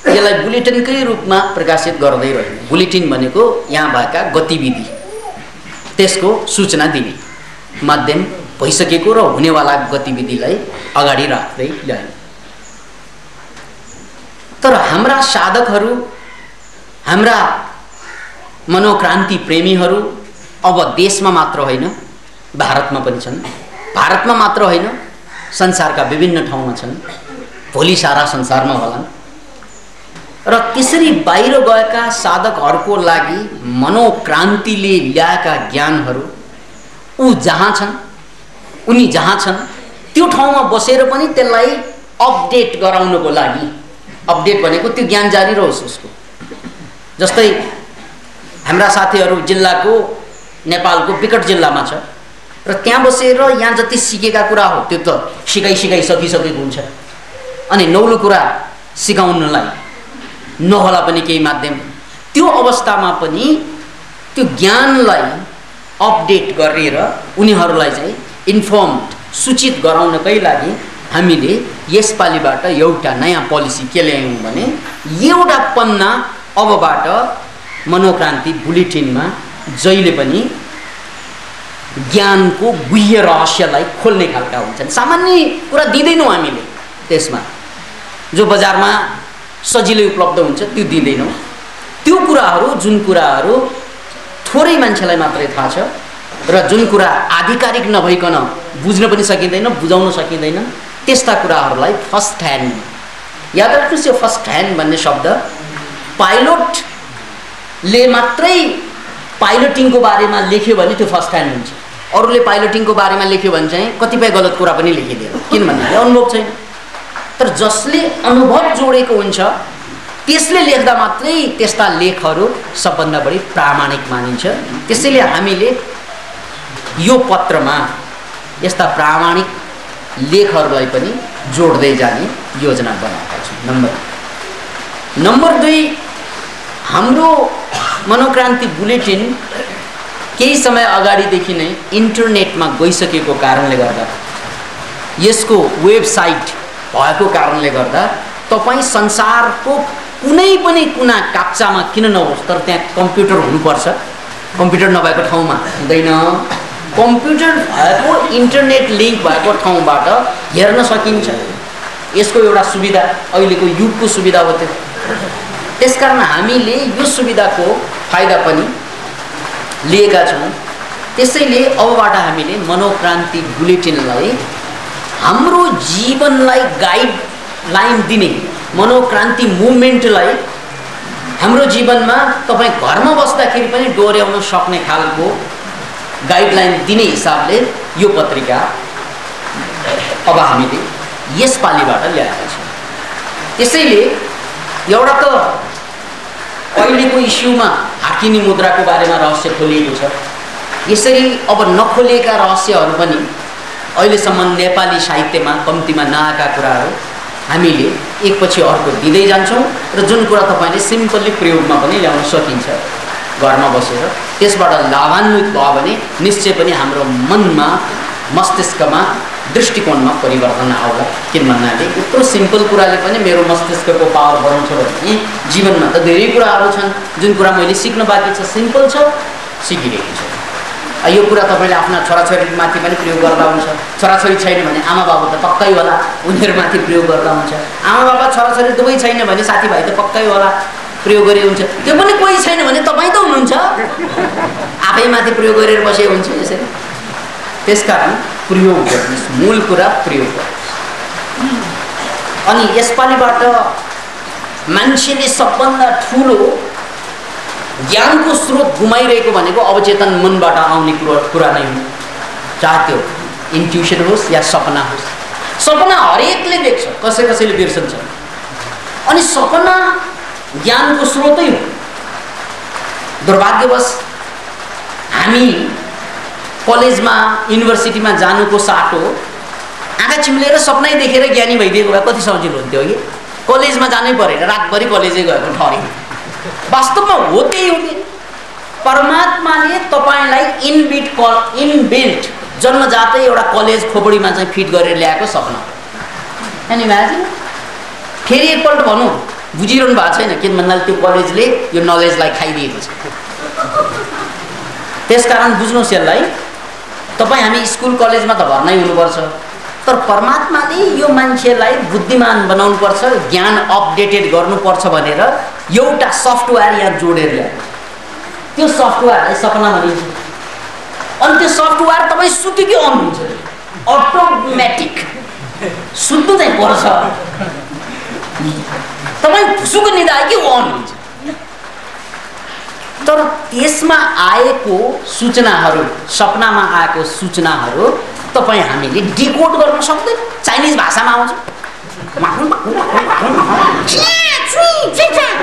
यसलाई बुलेटिनकै रूपमा प्रकाशित गर्दै रह्यौं। बुलेटिन भनेको यहाँ भएका गतिविधि, त्यसको सूचना दिने माध्यम भइसकेको र हुनेवाला गतिविधिलाई अगाडि राख्दै ल्यायौं। तर हाम्रा साधकहरू, हाम्रा मनोक्रान्ति प्रेमीहरू अब देशमा मात्र होइन, भारतमा पनि छन्। भारतमा मात्र होइन, संसारका विभिन्न ठाउँमा छन्, भोलि सारा संसारमा होलान्। र त्यसरी बाहिर गएका साधकहरूको लागि मनोक्रान्तिले ल्याएका ज्ञानहरू उनी जहाँ छन् त्यो ठाउँमा बसेर पनि त्यसलाई अपडेट गराउनको लागि, अपडेट भनेको त्यो ज्ञान जारी रहोस् उसको। जस्तै हाम्रा साथीहरू जिल्लाको, नेपालको विकट जिल्लामा छ र त्यहाँ बसेर यहाँ जति सिकेका कुरा हो त्यो त सिकाइसकेको हुन्छ, अनि नौलो कुरा सिकाउनलाई नहोला पनि केही माध्यम। त्यो अवस्थामा पनि त्यो ज्ञानलाई अपडेट गरेर उनीहरूलाई चाहिँ इन्फर्म्ड, सूचित गराउनकै लागि हामीले यसपालिबाट एउटा नयाँ पोलिसी के ल्यायौँ भने एउटा पन्ना अबबाट मनोक्रान्ति बुलेटिनमा जहिले पनि ज्ञानको गुह्य रहस्यलाई खोल्ने खालका हुन्छन्। सामान्य कुरा दिँदैनौँ हामीले, त्यसमा जो बजारमा सजिलै उपलब्ध हुन्छ त्यो दिँदैनौँ। त्यो कुराहरू, जुन कुराहरू थोरै मान्छेलाई मात्रै थाहा छ र जुन कुरा आधिकारिक नभइकन बुझ्न पनि सकिँदैन, बुझाउन सकिँदैन, त्यस्ता कुराहरूलाई फर्स्ट ह्यान्ड, याद राख्नुहोस् यो फर्स्ट ह्यान्ड भन्ने शब्द पाइलटले मात्रै पाइलटिङको बारेमा लेख्यो भने त्यो फर्स्ट ह्यान्ड हुन्छ। अरूले पाइलटिङको बारेमा लेख्यो भने चाहिँ कतिपय गलत कुरा पनि लेखिदियो, किनभने अनुभव छैन। तर जसले अनुभव जोडेको हुन्छ त्यसले लेख्दा मात्रै त्यस्ता लेखहरू सबभन्दा बढी प्रामाणिक मानिन्छ। त्यसैले हामीले यो पत्रमा यस्ता प्रामाणिक लेखहरूलाई पनि जोड्दै जाने योजना बनाएका छौँ। नम्बर 2, हाम्रो मनोक्रान्ति बुलेटिन केही समय अगाडिदेखि नै इन्टरनेटमा गइसकेको कारणले गर्दा, यसको वेबसाइट भएको कारणले गर्दा तपाईँ संसारको कुनै पनि कुना काप्चामा किन नहोस् तर त्यहाँ कम्प्युटर हुनुपर्छ। कम्प्युटर नभएको ठाउँमा हुँदैन। कम्प्युटर भएको, इन्टरनेट लिङ्क भएको ठाउँबाट हेर्न सकिन्छ। यसको एउटा सुविधा अहिलेको युगको सुविधा हो त्यो। त्यसकारण हामीले यो सुविधाको फाइदा पनि लिएका छौँ। त्यसैले अबबाट हामीले मनोक्रान्ति बुलेटिनलाई हाम्रो जीवनलाई गाइडलाइन दिने, मनोक्रान्ति मुभमेन्टलाई हाम्रो जीवनमा तपाईँ घरमा बस्दाखेरि पनि डोर्याउन सक्ने खालको गाइडलाइन दिने हिसाबले यो पत्रिका अब हामीले यसपालिबाट ल्याएका छौँ। त्यसैले एउटा त अहिलेको इस्युमा हाकिनी मुद्राको बारेमा रहस्य खोलिएको छ। यसरी अब नखोलिएका रहस्यहरू पनि अहिलेसम्म नेपाली साहित्यमा कम्तीमा नआएका कुराहरू हामीले एकपछि अर्को दिँदै जान्छौँ र जुन कुरा तपाईँले सिम्पली प्रयोगमा पनि ल्याउन सकिन्छ घरमा बसेर, त्यसबाट लाभान्वित भयो भने निश्चय पनि हाम्रो मनमा, मस्तिष्कमा, दृष्टिकोणमा परिवर्तन आउला। किन भन्नाले यत्रो सिम्पल कुराले पनि मेरो मस्तिष्कको पावर बढाउँछ भने जीवनमा त धेरै कुराहरू छन् जुन कुरा मैले सिक्न बाँकी छ, सिम्पल छ, सिकिरहेको छ। यो कुरा तपाईँले आफ्ना छोराछोरीमाथि पनि प्रयोग गर्दा हुन्छ। छोराछोरी छैन भने आमा बाबु त पक्कै होला, उनीहरूमाथि प्रयोग गर्दा हुन्छ। आमा बाबा छोराछोरी दुवै छैन भने साथीभाइ त पक्कै होला, प्रयोग गरे हुन्छ। त्यो पनि कोही छैन भने तपाईँ त हुनुहुन्छ, आफैमाथि प्रयोग गरेर बसे हुन्छ। यसरी त्यसकारण प्रयोग गर्नुहोस्, मूल कुरा प्रयोग गर्नुहोस्। अनि यसपालिबाट मान्छेले सबभन्दा ठुलो ज्ञानको स्रोत गुमाइरहेको भनेको अवचेतन मनबाट आउने कुरा नै हो। चाहे त्यो इन्ट्युसन होस् या सपना होस्। सपना हरेकले देख्छ, कसैले बिर्सन्छ। अनि सपना ज्ञानको स्रोतै हो। दुर्भाग्यवश हामी कलेजमा, युनिभर्सिटीमा जानुको साटो आँखा चिम्लेर सपनै देखेर ज्ञानी भइदिएको भए कति सजिलो हुन्थ्यो कि। कलेजमा जानै परेन, रातभरि कलेजै गएको ठहरे। वास्तवमा हो त्यही हो कि परमात्माले तपाईँलाई इनबिल्ट जन्मजातै एउटा कलेज खोपडीमा चाहिँ फिट गरेर ल्याएको सपना। Can imagine? फेरि एकपल्ट भनौँ, बुझिरहनु भएको छैन किन भन्नाले त्यो कलेजले यो नलेजलाई खाइदिएको छ। त्यसकारण बुझ्नुहोस् यसलाई, तपाईँ हामी स्कुल कलेजमा त भर्नै हुनुपर्छ, तर परमात्माले यो मान्छेलाई बुद्धिमान बनाउनुपर्छ, ज्ञान अपडेटेड गर्नुपर्छ भनेर एउटा सफ्टवेयर यहाँ जोडेर ल्यायो। त्यो सफ्टवेयरलाई सपना भनिन्छ। अनि त्यो सफ्टवेयर तपाईँ सुत्यो कि अन हुन्छ? अटोमेटिक सुत्नु चाहिँ पर्छ। तपाईँ भुसुको निदा आयो कि अन हुन्छ। तर त्यसमा आएको सूचनाहरू, सपनामा आएको सूचनाहरू तपाईँ हामीले डिकोड गर्न सक्दैन। चाइनिज भाषामा आउँछ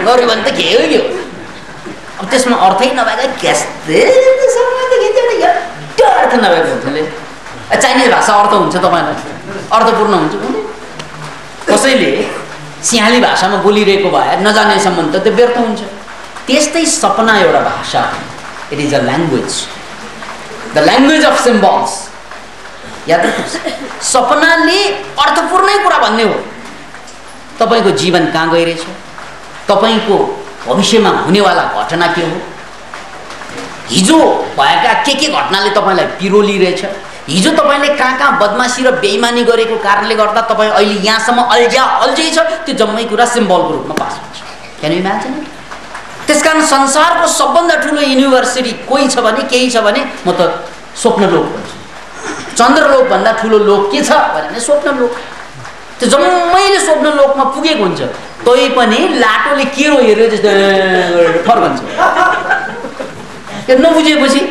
गऱ्यो भने त के हो यो? अब त्यसमा अर्थै नभएको क्यास्ते अर्थ नभएको हुनाले चाइनिज भाषा अर्थ हुन्छ तपाईँलाई, अर्थपूर्ण हुन्छ। कसैले सिंहली भाषामा बोलिरहेको भए नजानेसम्म त त्यो व्यर्थ हुन्छ। त्यस्तै सपना एउटा भाषा, it is a language, the language of symbols. याद राख्नुहोस्, सपनाले अर्थपूर्णै कुरा भन्ने हो। तपाईँको जीवन कहाँ गइरहेछ, तपाईँको भविष्यमा हुनेवाला घटना के हो, हिजो भएका के घटनाले तपाईँलाई पिरोलिरहेछ, हिजो तपाईँले कहाँ बदमासी र बेइमानी गरेको कारणले गर्दा तपाईँ अहिले यहाँसम्म अल्झै छ, त्यो जम्मै कुरा सिम्बलको रूपमा पास हुन्छ। Can you imagine? त्यसकारण संसारको सबभन्दा ठुलो युनिभर्सिटी कोही छ भने, केही छ भने म त स्वप्नलोक भन्छु। चन्द्रलोक भन्दा ठुलो लोक के छ भने स्वप्नलोक। त्यो जम्मैले स्वप्नलोकमा पुगेको हुन्छ, तै पनि लाटोले केरो हेऱ्यो जस्तो फर्कन्छ। त्यो नबुझेपछि,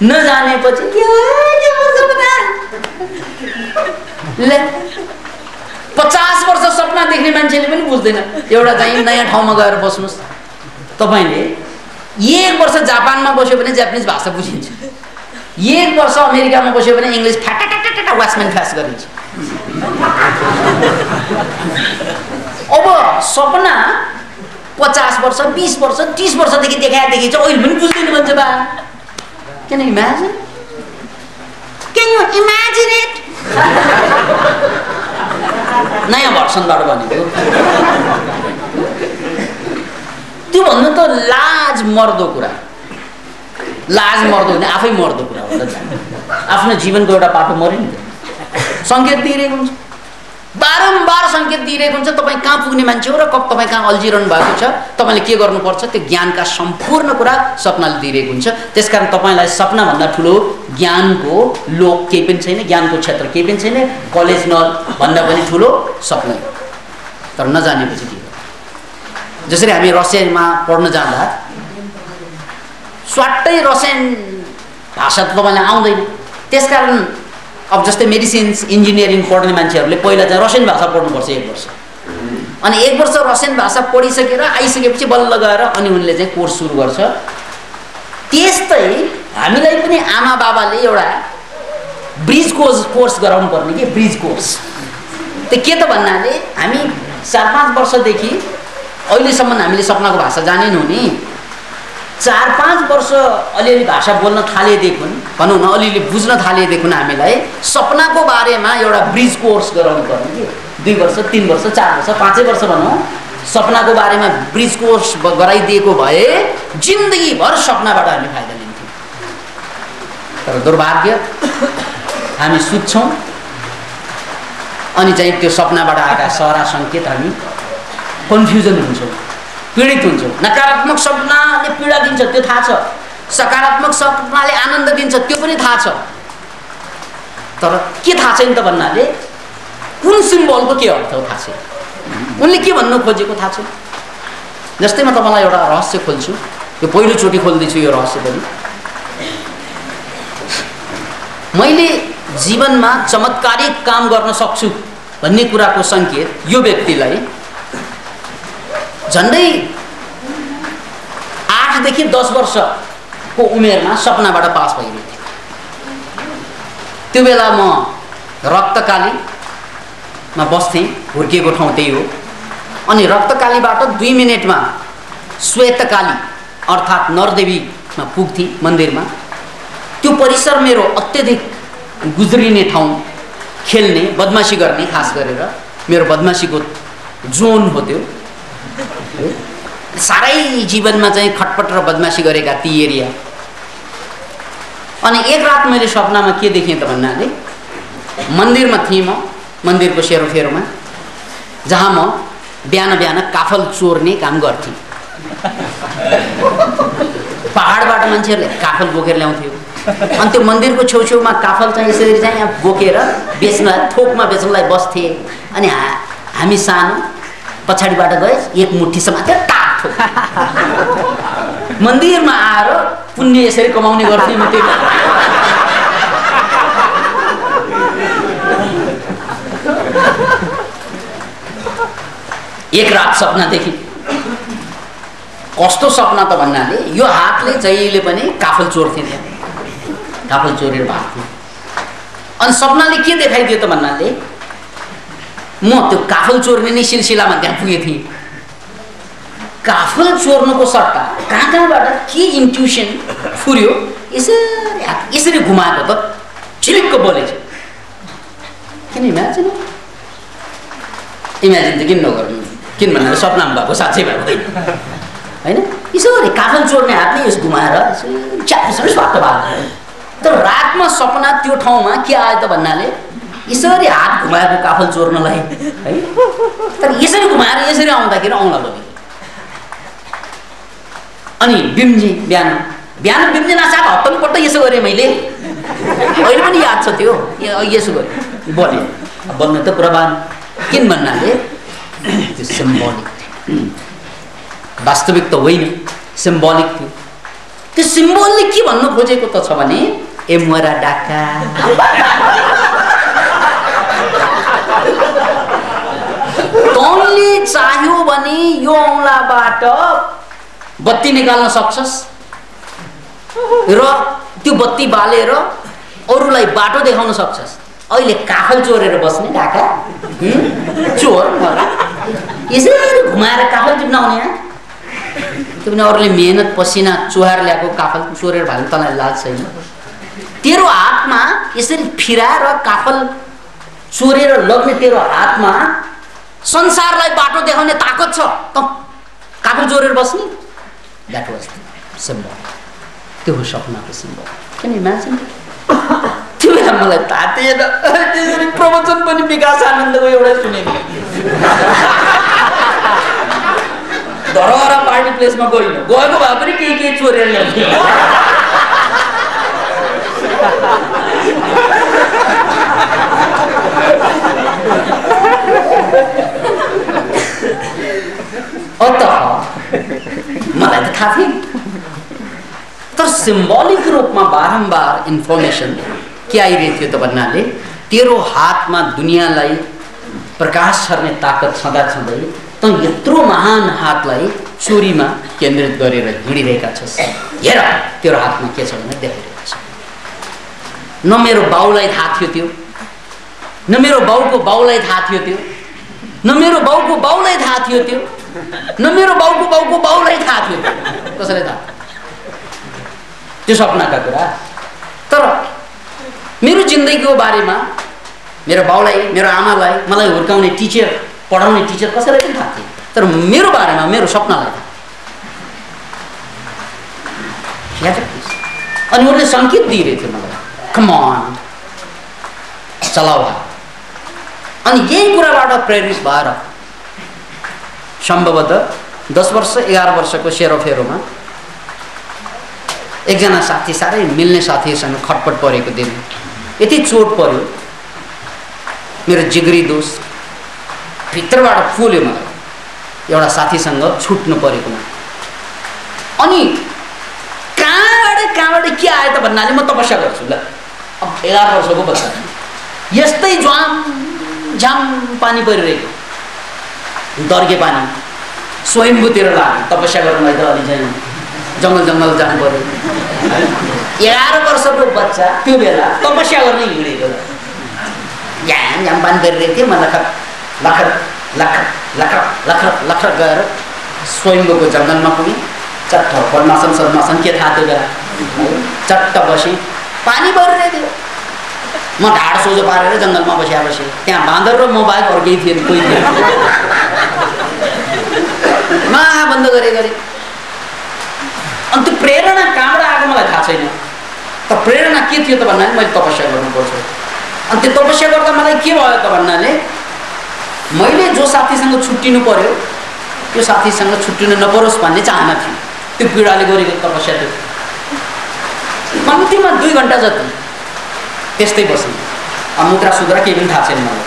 नजानेपछि के ले 50 वर्ष सपना देख्ने मान्छेले पनि बुझ्दैन। एउटा चाहिँ नयाँ ठाउँमा गएर बस्नुहोस्, तपाईँले 1 वर्ष जापानमा बस्यो भने जापानिज भाषा बुझिन्छ, 1 वर्ष अमेरिकामा बस्यो भने इङ्ग्लिस फ्याटा वाचम्यान फ्यास गरिन्छ। अब सपना 50 वर्ष 20 वर्ष 30 वर्षदेखि देखाएदेखि चाहिँ अहिले पनि बुझ्दैन भन्छ बा। Can you imagine? Can you imagine it? नयाँ भर्सनबाट भनेको त्यो भन्नु त लाज मर्दो कुरा। लाज मर्दो भने आफै मर्दो कुरा हो। आफ्नो जीवनको एउटा पाटो मर्यो नि, सङ्केत दिइरहेको हुन्छ, बारम्बार सङ्केत दिइरहेको हुन्छ तपाईँ कहाँ पुग्ने मान्छे हो र तपाईँ कहाँ अल्झिरहनु भएको छ, तपाईँले के गर्नुपर्छ, त्यो ज्ञानका सम्पूर्ण कुरा सपनाले दिइरहेको हुन्छ। त्यसकारण तपाईँलाई सपनाभन्दा ठुलो ज्ञानको लोक केही पनि छैन, ज्ञानको क्षेत्र केही पनि छैन। कलेज भन्दा पनि ठुलो सपना, तर नजानेपछि के हो? जसरी हामी रसियामा पढ्न जाँदा स्वाट्टै रसियन भाषा त तपाईँलाई आउँदैन। त्यसकारण अब जस्तै मेडिसिन्स इन्जिनियरिङ पढ्ने मान्छेहरूले पहिला चाहिँ रसियन भाषा पढ्नुपर्छ 1 वर्ष, अनि 1 वर्ष रसियन भाषा पढिसकेर आइसकेपछि बल्ल गएर अनि उनले चाहिँ कोर्स सुरु गर्छ। त्यस्तै हामीलाई पनि आमा बाबाले एउटा ब्रिज कोर्स गराउनु पर्ने कि ब्रिज कोर्स। त्यो के त भन्नाले हामी 4-5 वर्षदेखि अहिलेसम्म हामीले सपनाको भाषा जानेनौँ नि, 4-5 वर्ष अलिअलि भाषा बोल्न थालेदेखि भनौँ न, अलिअलि बुझ्न थालेदेखि हामीलाई सपनाको बारेमा एउटा ब्रिज कोर्स गराउनु पर्ने कि 2 वर्ष 3 वर्ष 4 वर्ष 5 वर्ष भनौँ, सपनाको बारेमा ब्रिज कोर्स गराइदिएको भए जिन्दगीभर सपनाबाट हामी फाइदा लिन्थ्यौँ। तर दुर्भाग्य हामी सुत्छौँ अनि चाहिँ त्यो सपनाबाट आएका सारा सङ्केत हामी कन्फ्युजन हुन्छौँ, पीडित हुन्छौँ। नकारात्मक सपनाले पीडा दिन्छ त्यो थाहा छ, सकारात्मक सपनाले आनन्द दिन्छ त्यो पनि थाहा छ, तर के थाहा छैन त भन्नाले कुन सिम्बलको के अर्थ हो थाहा छैन, उनले के भन्नु खोजेको थाहा छैन। जस्तै म तपाईँलाई एउटा रहस्य खोल्छु, यो पहिलोचोटि खोल्दैछु यो रहस्य पनि। मैले जीवनमा चमत्कारिक काम गर्न सक्छु भन्ने कुराको सङ्केत यो व्यक्तिलाई झन्डै 8 देखि 10 वर्षको उमेरमा सपनाबाट पास भइरहेको थियो। त्यो बेला म रक्तकालीमा बस्थेँ, हुर्किएको ठाउँ त्यही हो। अनि रक्तकालीबाट 2 मिनेटमा श्वेतकाली अर्थात् नरदेवीमा पुग्थेँ मन्दिरमा। त्यो परिसर मेरो अत्यधिक गुज्रिने ठाउँ, खेल्ने बदमासी गर्ने खास गरेर मेरो बदमासीको जोन हो त्यो। सारै जीवनमा चाहिँ खटपट र बदमासी गरेका ती एरिया। अनि एक रात मैले सपनामा के देखेँ त भन्नाले मन्दिरमा थिएँ म, मन्दिरको सेरोफेरोमा, जहाँ म बिहान बिहान काफल चोर्ने काम गर्थेँ। पहाडबाट मान्छेहरूले काफल बोकेर ल्याउँथ्यो अनि त्यो मन्दिरको छेउछेउमा काफल चाहिँ यसरी चाहिँ यहाँ बोकेर बेच्न, थोकमा बेच्नलाई बस्थे। अनि हामी सानो पछाडिबाट गए एक मुठी समातेर टाक मन्दिरमा आएर पुण्य यसरी कमाउने गर्थेँ म। त्यो एक रात सपना देखेँ। कस्तो सपना त भन्नाले यो हातले जहिले पनि काफल चोर्थे, त्यहाँ काफल चोरेर भाग्थे। अनि सपनाले के देखाइदियो त भन्नाले म त्यो काफल चोर्ने नै सिलसिलामा त्यहाँ पुगेको थिएँ। काफल चोर्नुको सट्टा कहाँ कहाँबाट के इन्ट्युसन फुर्यो, यसरी घुमाएको त छिलिक्क बोलेछ। किन इमेजिन त किन नगर्नु, किन भन्नाले सपनामा भएको साँच्चै भएको होइन। यसरी काफल चोर्ने हातले यस घुमाएर च्याप्सरी स्वाट भएको। तर रातमा सपना त्यो ठाउँमा के आयो त भन्नाले यसरी हात घुमाएको काफल चोर्नलाई है। तर यसरी घुमाएर यसरी आउँदाखेरि औँला लग्यो। अनि बिम्जे बिहान बिम्जे नासाथ हप्तमपल्ट यसो गरेँ मैले, अहिले पनि याद छ त्यो। यसो गरेँ बोलेँ, बोल्नु त प्रभाव किन भन्नाले त्यो सिम्बोलिक थियो, वास्तविक त होइन, सिम्बोलिक थियो। त्यो सिम्बोलले के भन्नु खोजेको त छ भने ए मोरा डाका तँले चाह्यो भने यो औँलाबाट बत्ती निकाल्न सक्छस् र त्यो बत्ती बालेर अरूलाई बाटो देखाउन सक्छस्। अहिले काफल चोरेर बस्ने डाका चोर यसरी घुमाएर काफल टिप्न आउने। त्यो पनि अरूले मेहनत पसिना चुहार ल्याएको काफल चोरेर भाग्ने तँलाई लाज छैन। तेरो हातमा यसरी फिराएर काफल चोरेर लग्ने तेरो हातमा संसारलाई बाटो देखाउने ताकत छ, त काफल चोरेर बस्ने। That was symbol. त्यो हो सपनाको सिम्बल। किन इमेजिन त्यो बेला मलाई थाहा थिएन। त्यसरी प्रवचन पनि विकास आनन्दको एउटा सुनेको धरहरा पार्टी प्लेसमा गएको भए पनि केही चोरेर ल्याउँथ्यो। अत मलाई त थाहा थिएन। तर सिम्बोलिक रूपमा बारम्बार इन्फर्मेसन के आइरहेको थियो त भन्नाले तेरो हातमा दुनियाँलाई प्रकाश छर्ने ताकत छँदै त यत्रो महान हातलाई चोरीमा केन्द्रित गरेर हिँडिरहेका छस्। हेर तेरो हातमा के छ भने देखाइरहेको छ। न मेरो बाउलाई थाहा थियो त्यो, न मेरो बाउको बाउलाई थाहा थियो त्यो, न मेरो बाउको बाउलाई थाहा थियो त्यो, न मेरो बाउको बाउको बाउलाई थाहा थियो। कसैलाई थाहा त्यो सपनाका कुरा। तर मेरो जिन्दगीको बारेमा मेरो बाउलाई, मेरो आमालाई, मलाई हुर्काउने टिचर, पढाउने टिचर कसैलाई पनि थाहा थियो। तर मेरो बारेमा, मेरो सपनालाई थाहा। अनि उनले सङ्केत दिइरहेको थियो मलाई, कम अन चलाऊ। अनि यही कुराबाट प्रेरित भएर सम्भवतः 10 वर्ष 11 वर्षको सेरोफेरोमा एकजना साथी, साह्रै मिल्ने साथीसँग खटपट परेको दिन यति चोट पर्यो, मेरो जिगरी दोष भित्रबाट फुल्यो मलाई एउटा साथीसँग छुट्नु परेकोमा। अनि कहाँबाट के आयो त भन्नाले म तपस्या गर्छु। ल अब 11 वर्षको बच्चा यस्तै झाम पानी परिरहेको दर्के पानी स्वयम्भूतिर लाग्यो तपस्या गर्नलाई। त अलि चाहिँ जङ्गल जानु पर्यो। 11 वर्षको बच्चा त्यो बेला तपस्या गर्ने हिँडेको झ्याम पानी परिरहेको थियो। म लखर गएर स्वयम्भूको जङ्गलमा पुगेँ। चट्ट पद्मासन के थाहा त्यो बेला चट्ट बसेँ। पानी परिरहेको थियो। म ढाड सोझो पारेर जङ्गलमा बसेँ। त्यहाँ बाँदर र म बाहेक अरू केही थिएन, कोही थिएन। बन्द गरे। अनि त्यो प्रेरणा कहाँबाट आएको मलाई थाहा छैन। तर प्रेरणा के थियो त भन्नाले मैले तपस्या गर्नुपर्छ। अनि त्यो तपस्या गर्दा मलाई के भयो त भन्नाले मैले जो साथीसँग छुट्टिनु पर्यो त्यो साथीसँग छुट्टिनु नपरोस् भन्ने चाहना थियो। त्यो पीडाले गरेको तपस्या थियो। कम्तीमा 2 घन्टा जति त्यस्तै बसेँ। मुद्रा सुद्रा केही पनि थाहा छैन मलाई।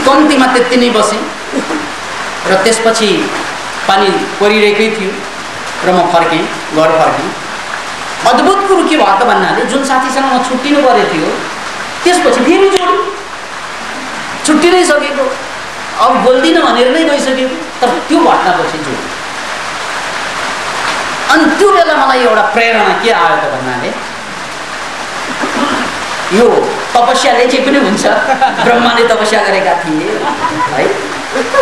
कम्तीमा त्यति नै बसेँ र त्यसपछि पानी परिरहेकै थियो र म फर्केँ, घर फर्केँ। अद्भुत कुरो के भयो त भन्नाले जुन साथीसँग म छुट्टिनु परेको थियो त्यसपछि फेरि जोड्यो। छुट्टी नै सकेको, अब बोल्दिनँ भनेर नै गइसकेको, तर त्यो घटनापछि जोड्यो। अनि त्यो बेला मलाई एउटा प्रेरणा के आयो त भन्नाले यो तपस्याले चाहिँ पनि हुन्छ। ब्रह्माले तपस्या गरेका थिए है,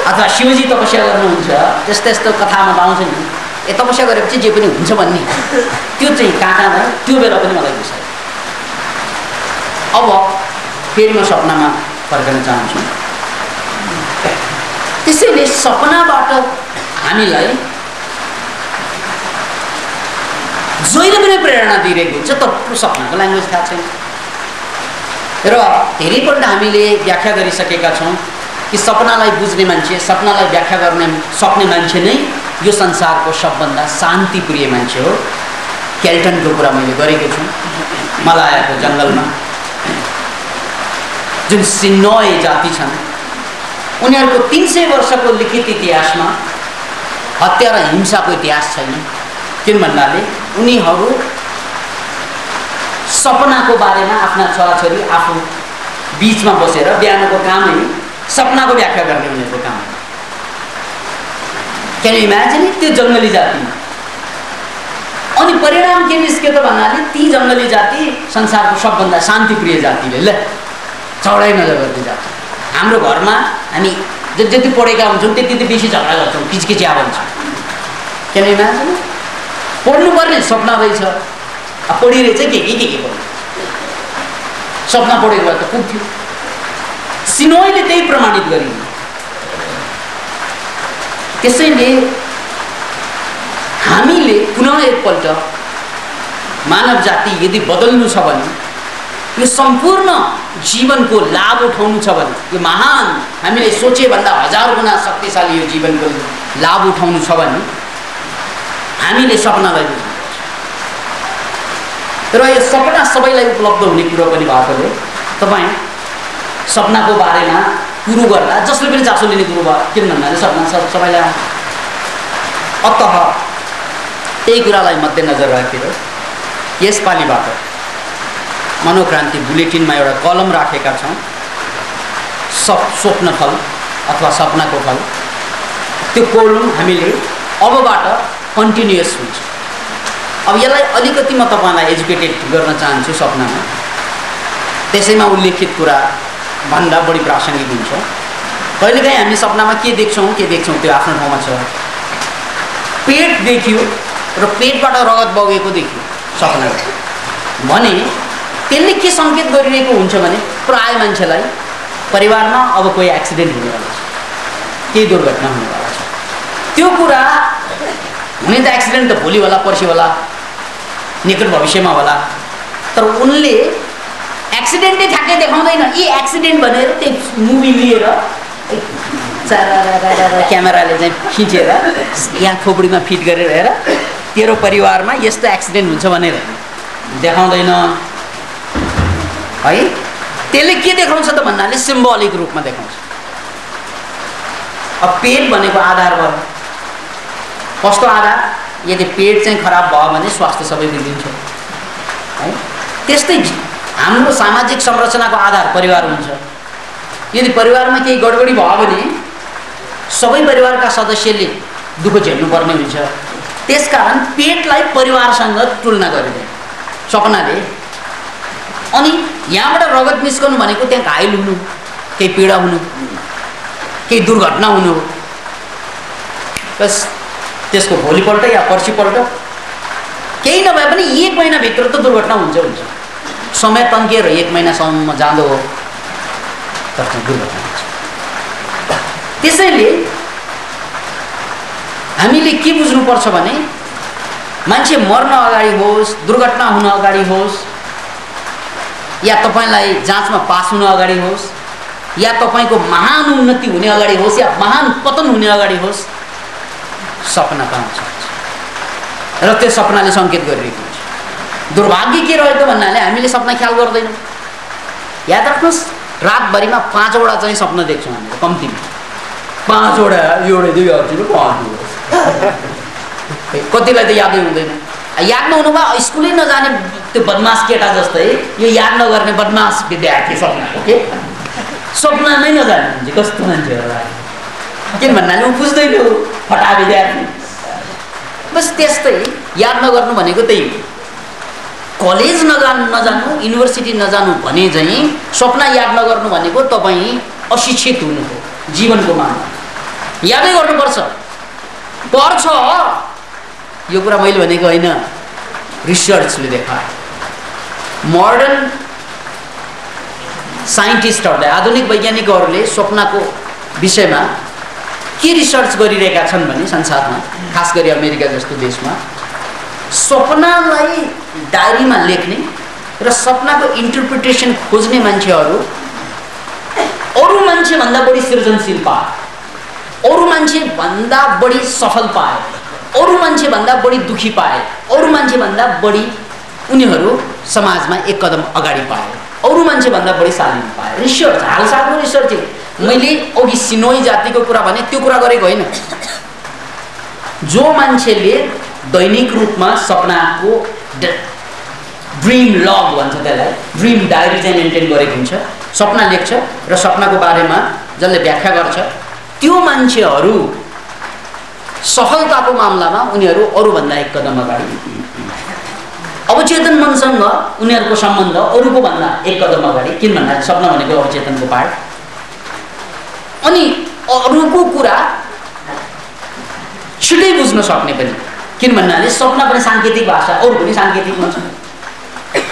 अथवा शिवजी तपस्या गर्नुहुन्छ, त्यस्तो कथामा पाउँछ नि। तपस्या गरेपछि जे पनि हुन्छ भन्ने त्यो चाहिँ कहाँ त्यो बेला पनि मलाई बुझायो। अब फेरि म सपनामा फर्कन चाहन्छु। त्यसैले सपनाबाट हामीलाई जहिले पनि प्रेरणा दिइरहेको हुन्छ। तर सपनाको ल्याङ्ग्वेज थाहा छैन र धेरैपल्ट हामीले व्याख्या गरिसकेका छौँ कि सपनालाई बुझ्ने मान्छे, सपनालाई व्याख्या गर्न सक्ने मान्छे नै यो संसारको सबभन्दा शान्तिप्रिय मान्छे हो। केल्टनको कुरा मैले गरेको छु। मलायाको जङ्गलमा जुन सिन्नोय जाति छन् उनीहरूको 300 वर्षको लिखित इतिहासमा हत्या र हिंसाको इतिहास छैन। किन भन्नाले उनीहरू सपनाको बारेमा आफ्ना छोराछोरी आफू बीचमा बसेर बिहानको कामै सपनाको व्याख्या गर्ने उनीहरूको काम। क्यान यु इमेजिन त्यो जङ्गली जातिमा। अनि परिणाम के निस्क्यो त भन्नाले ती जङ्गली जाति संसारको सबभन्दा शान्तिप्रिय जातिले ल चौडाइ नजर गर्ने जाति। हाम्रो घरमा हामी जति पढेका हुन्छौँ त्यति बेसी झगडा गर्छौँ, किचकिच्या भन्छौँ। Can you imagine? पढ्नुपर्ने सपना रहेछ, पढिरहेछ के पढ्नु। सपना पढेको भए त पुग्थ्यो। सिनोयले त्यही प्रमाणित गरिन्। त्यसैले हामीले पुनः एकपल्ट मानव जाति यदि बदल्नु छ भने, यो सम्पूर्ण जीवनको लाभ उठाउनु छ भने, यो महान हामीले सोचे भन्दा 1000 गुणा शक्तिशाली यो जीवनको लाभ उठाउनु छ भने हामीले सपनालाई बुझ्नुपर्छ। र यो सपना सबैलाई उपलब्ध हुने कुरो पनि भएकोले तपाईँ सपनाको बारेमा कुरो गर्दा जसले पनि चासो लिने कुरो भयो। किन भन्नाले सपना सबैलाई। अतः त्यही कुरालाई मध्यनजर राखेर यसपालिबाट मनोक्रान्ति बुलेटिनमा एउटा कलम राखेका छौँ, स्वप्न फल अथवा सपनाको फल। त्यो कलम हामीले अबबाट कन्टिन्युअस हुन्छ। अब यसलाई अलिकति म तपाईँलाई एजुकेटेड गर्न चाहन्छु सपनामा। त्यसैमा उल्लेखित कुरा भन्दा बढी प्रासङ्गिक हुन्छ। कहिलेकाहीँ हामी सपनामा के देख्छौँ त्यो आफ्नो ठाउँमा छ। पेट देखियो र पेटबाट रगत बगेको देखियो सपनामा भने त्यसले के सङ्केत गरिरहेको हुन्छ भने प्राय मान्छेलाई परिवारमा अब कोही एक्सिडेन्ट हुनेवाला छ, केही दुर्घटना हुनेवाला छ। त्यो कुरा हुने त एक्सिडेन्ट त भोलि होला, पर्सि होला, निकट भविष्यमा होला। तर उनले एक्सिडेन्टै ठ्याक्कै देखाउँदैन। यी एक्सिडेन्ट भनेर त्यो मुभी लिएर क्यामेराले चाहिँ खिचेर यहाँ खोपडीमा फिट गरेर हेर तेरो परिवारमा यस्तो एक्सिडेन्ट हुन्छ भनेर देखाउँदैन है। त्यसले के देखाउँछ त भन्नाले सिम्बोलिक रूपमा देखाउँछ। अब पेट भनेको आधार भयो। कस्तो आधार? यदि पेट चाहिँ खराब भयो भने स्वास्थ्य सबै बिग्रिन्छ है। त्यस्तै हाम्रो सामाजिक संरचनाको आधार परिवार हुन्छ। यदि परिवारमा केही गडबडी भयो भने सबै परिवारका सदस्यले दुःख झेल्नुपर्ने हुन्छ। त्यसकारण पेटलाई परिवारसँग तुलना गरिँदैन सपनाले। अनि यहाँबाट रगत निस्कनु भनेको त्यहाँ घायल हुनु, केही पीडा हुनु, केही दुर्घटना हुनु। बस त्यसको भोलिपल्ट या पर्सिपल्ट केही नभए पनि 1 महिनाभित्र त दुर्घटना हुन्छ। समय तन्किएर 1 महिनासम्म जाँदो हो तर दुर्घटना हुन्छ। त्यसैले हामीले के बुझ्नुपर्छ भने मान्छे मर्न अगाडि होस्, दुर्घटना हुन अगाडि होस्, या तपाईलाई जाँचमा पास हुन अगाडि होस्, या तपाईको महान उन्नति हुने अगाडि होस्, या महान पतन हुने अगाडि होस्, सपना पाउँछ र त्यो सपनाले सङ्केत गरिरहेको हुन्छ। दुर्भाग्य के रहेको भन्नाले हामीले सपना ख्याल गर्दैनौँ। याद राख्नुहोस्, रातभरिमा 5 वटा चाहिँ सपना देख्छौँ हामीले कम्तीमा। 5 वटा, एउटा 2 अझै 5 कतिलाई त यादै हुँदैन। याद नहुनु भए स्कुलै नजाने त्यो बदमास केटा जस्तै यो याद नगर्ने बदमास विद्यार्थी सपनाको के सपनामै नजाने मान्छे कस्तो मान्छे होला किन भन्नाले ऊ बुझ्दैन फटा विद्यार्थी। बस त्यस्तै याद नगर्नु भनेको त्यही हो। कलेज नजानु, युनिभर्सिटी नजानु भने चाहिँ सपना याद नगर्नु भनेको तपाईँ अशिक्षित हुनु हो जीवनको मामला। यादै गर्नुपर्छ, पर्छ। यो कुरा मैले भनेको होइन, रिसर्चले देखायो। मोडर्न साइन्टिस्टहरूले, आधुनिक वैज्ञानिकहरूले स्वप्नको विषयमा के रिसर्च गरिरहेका छन् भने संसारमा, खास गरी अमेरिका जस्तो देशमा, स्वप्नलाई डायरीमा लेख्ने र सपनाको इन्टरप्रिटेसन खोज्ने मान्छेहरू अरू मान्छेभन्दा बढी सृजनशील पाए, अरू मान्छेभन्दा बढी सफल पाए, अरू मान्छेभन्दा बढी दुखी पाए, अरू मान्छेभन्दा बढी उनीहरू समाजमा एक कदम अगाडि पाए, अरू मान्छेभन्दा बढी शालीन पाए। रिसर्च, हालसालको रिसर्च। मैले अघि सिनोई जातिको कुरा भने त्यो कुरा गरेको होइन। जो मान्छेले दैनिक रूपमा सपनाको ड्रिम लग भन्छ त्यसलाई, ड्रिम डायरी चाहिँ मेन्टेन गरेको हुन्छ, सपना लेख्छ र सपनाको बारेमा जसले व्याख्या गर्छ, त्यो मान्छेहरू सफलताको मामलामा उनीहरू अरूभन्दा एक कदम अगाडि। अवचेतन मनसँग उनीहरूको सम्बन्ध अरूको भन्दा एक कदम अगाडि। किन भन्दा सपना भनेको अवचेतनको पार्ट। अनि अरूको कुरा छिटै बुझ्न सक्ने पनि। किन भन्नाले सपना पनि साङ्केतिक भाषा, अरू पनि साङ्केतिक हुन्छ।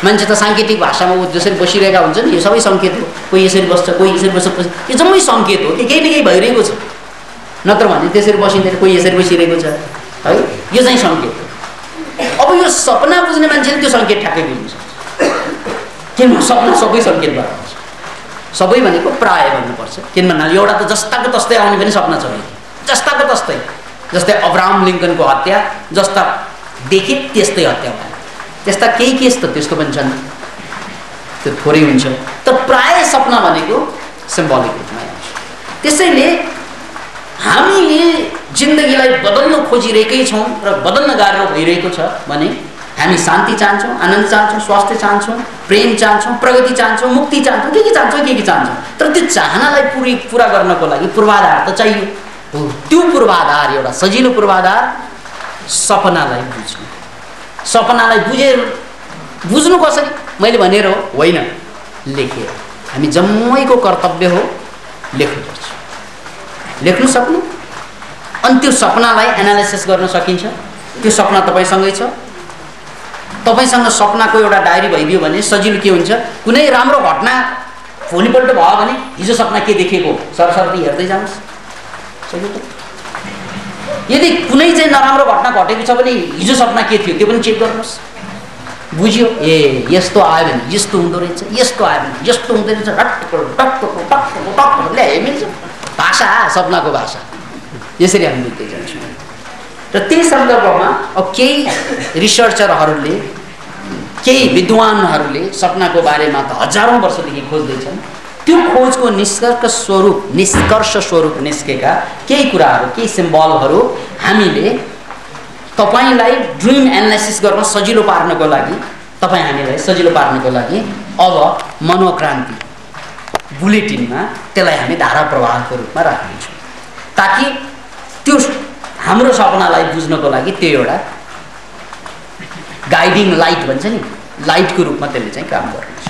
मान्छे त साङ्केतिक भाषामा जसरी बसिरहेका हुन्छन्, यो सबै सङ्केत हो। कोही यसरी बस्छ, कोही यसरी बस्छ, यो जम्मै सङ्केत हो कि केही न केही भइरहेको छ। नत्र भने त्यसरी बसिँदैन, कोही यसरी बसिरहेको छ है, यो चाहिँ सङ्केत हो। अब यो सपना बुझ्ने मान्छेले त्यो सङ्केत ठ्याक्कै बुझ्नु सक्छ। किन सपना सबै सङ्केतबाट आउँछ, सबै भनेको प्राय भन्नुपर्छ। किन भन्नाले एउटा त जस्ताको तस्तै आउने पनि सपना छ, जस्ताको तस्तै। जस्तै अब्राहम लिङ्कनको हत्या जस्ता देखे त्यस्तै हत्या भयो। त्यस्ता केही केस त त्यस्तो पनि छन्, त्यो थोरै हुन्छ, तर प्राय सपना भनेको सिम्बोलिक रूपमा आउँछ। त्यसैले हामीले जिन्दगीलाई बदल्न खोजिरहेकै छौँ र बदल्न गाह्रो भइरहेको छ भने हामी शान्ति चाहन्छौँ, आनन्द चाहन्छौँ, स्वास्थ्य चाहन्छौँ, प्रेम चाहन्छौँ, प्रगति चाहन्छौँ, मुक्ति चाहन्छौँ, के चाहन्छौँ, के चाहन्छौँ। तर त्यो चाहनालाई पुरा गर्नको लागि पूर्वाधार त चाहियो। त्यो पूर्वाधार, एउटा सजिलो पूर्वाधार सपनालाई बुझ्नु। सपनालाई बुझ्नु कसरी? मैले भनेर होइन, लेखेर। हामी जम्मैको कर्तव्य हो लेख्नुपर्छ, लेख्नु सक्नु। अनि त्यो सपनालाई एनालाइसिस गर्न सकिन्छ। त्यो सपना तपाईँसँगै छ। तपाईँसँग सपनाको एउटा डायरी भइदियो भने सजिलो के हुन्छ, कुनै राम्रो घटना भोलिपल्ट भयो भने हिजो सपना के देखेको सरसर्ती हेर्दै जानुहोस्। यदि कुनै चाहिँ नराम्रो घटना घटेको छ भने हिजो सपना के थियो त्यो पनि चेक गर्नुहोस्। बुझ्यो, ए यस्तो आयो भने यस्तो हुँदो रहेछ, यस्तो आयो भने यस्तो हुँदो रहेछ, ल्याए मिल्छ। भाषा, सपनाको भाषा, यसरी हामी बुझ्दै जान्छौँ। र त्यही सन्दर्भमा अब केही रिसर्चरहरूले, केही विद्वानहरूले सपनाको बारेमा त हजारौँ वर्षदेखि खोज्दैछन्। त्यो खोजको निष्कर्ष स्वरूप निस्केका केही कुराहरू, केही सिम्बलहरू हामीले तपाईँलाई ड्रिम एनालाइसिस गर्न सजिलो पार्नको लागि, हामीलाई सजिलो पार्नको लागि अब मनोक्रान्ति बुलेटिनमा त्यसलाई हामी धारा प्रवाहको रूपमा राख्नेछौँ, ताकि त्यो हाम्रो सपनालाई बुझ्नको लागि त्यो एउटा गाइडिङ लाइट भन्छ नि, लाइटको रूपमा त्यसले चाहिँ काम गर्नेछ।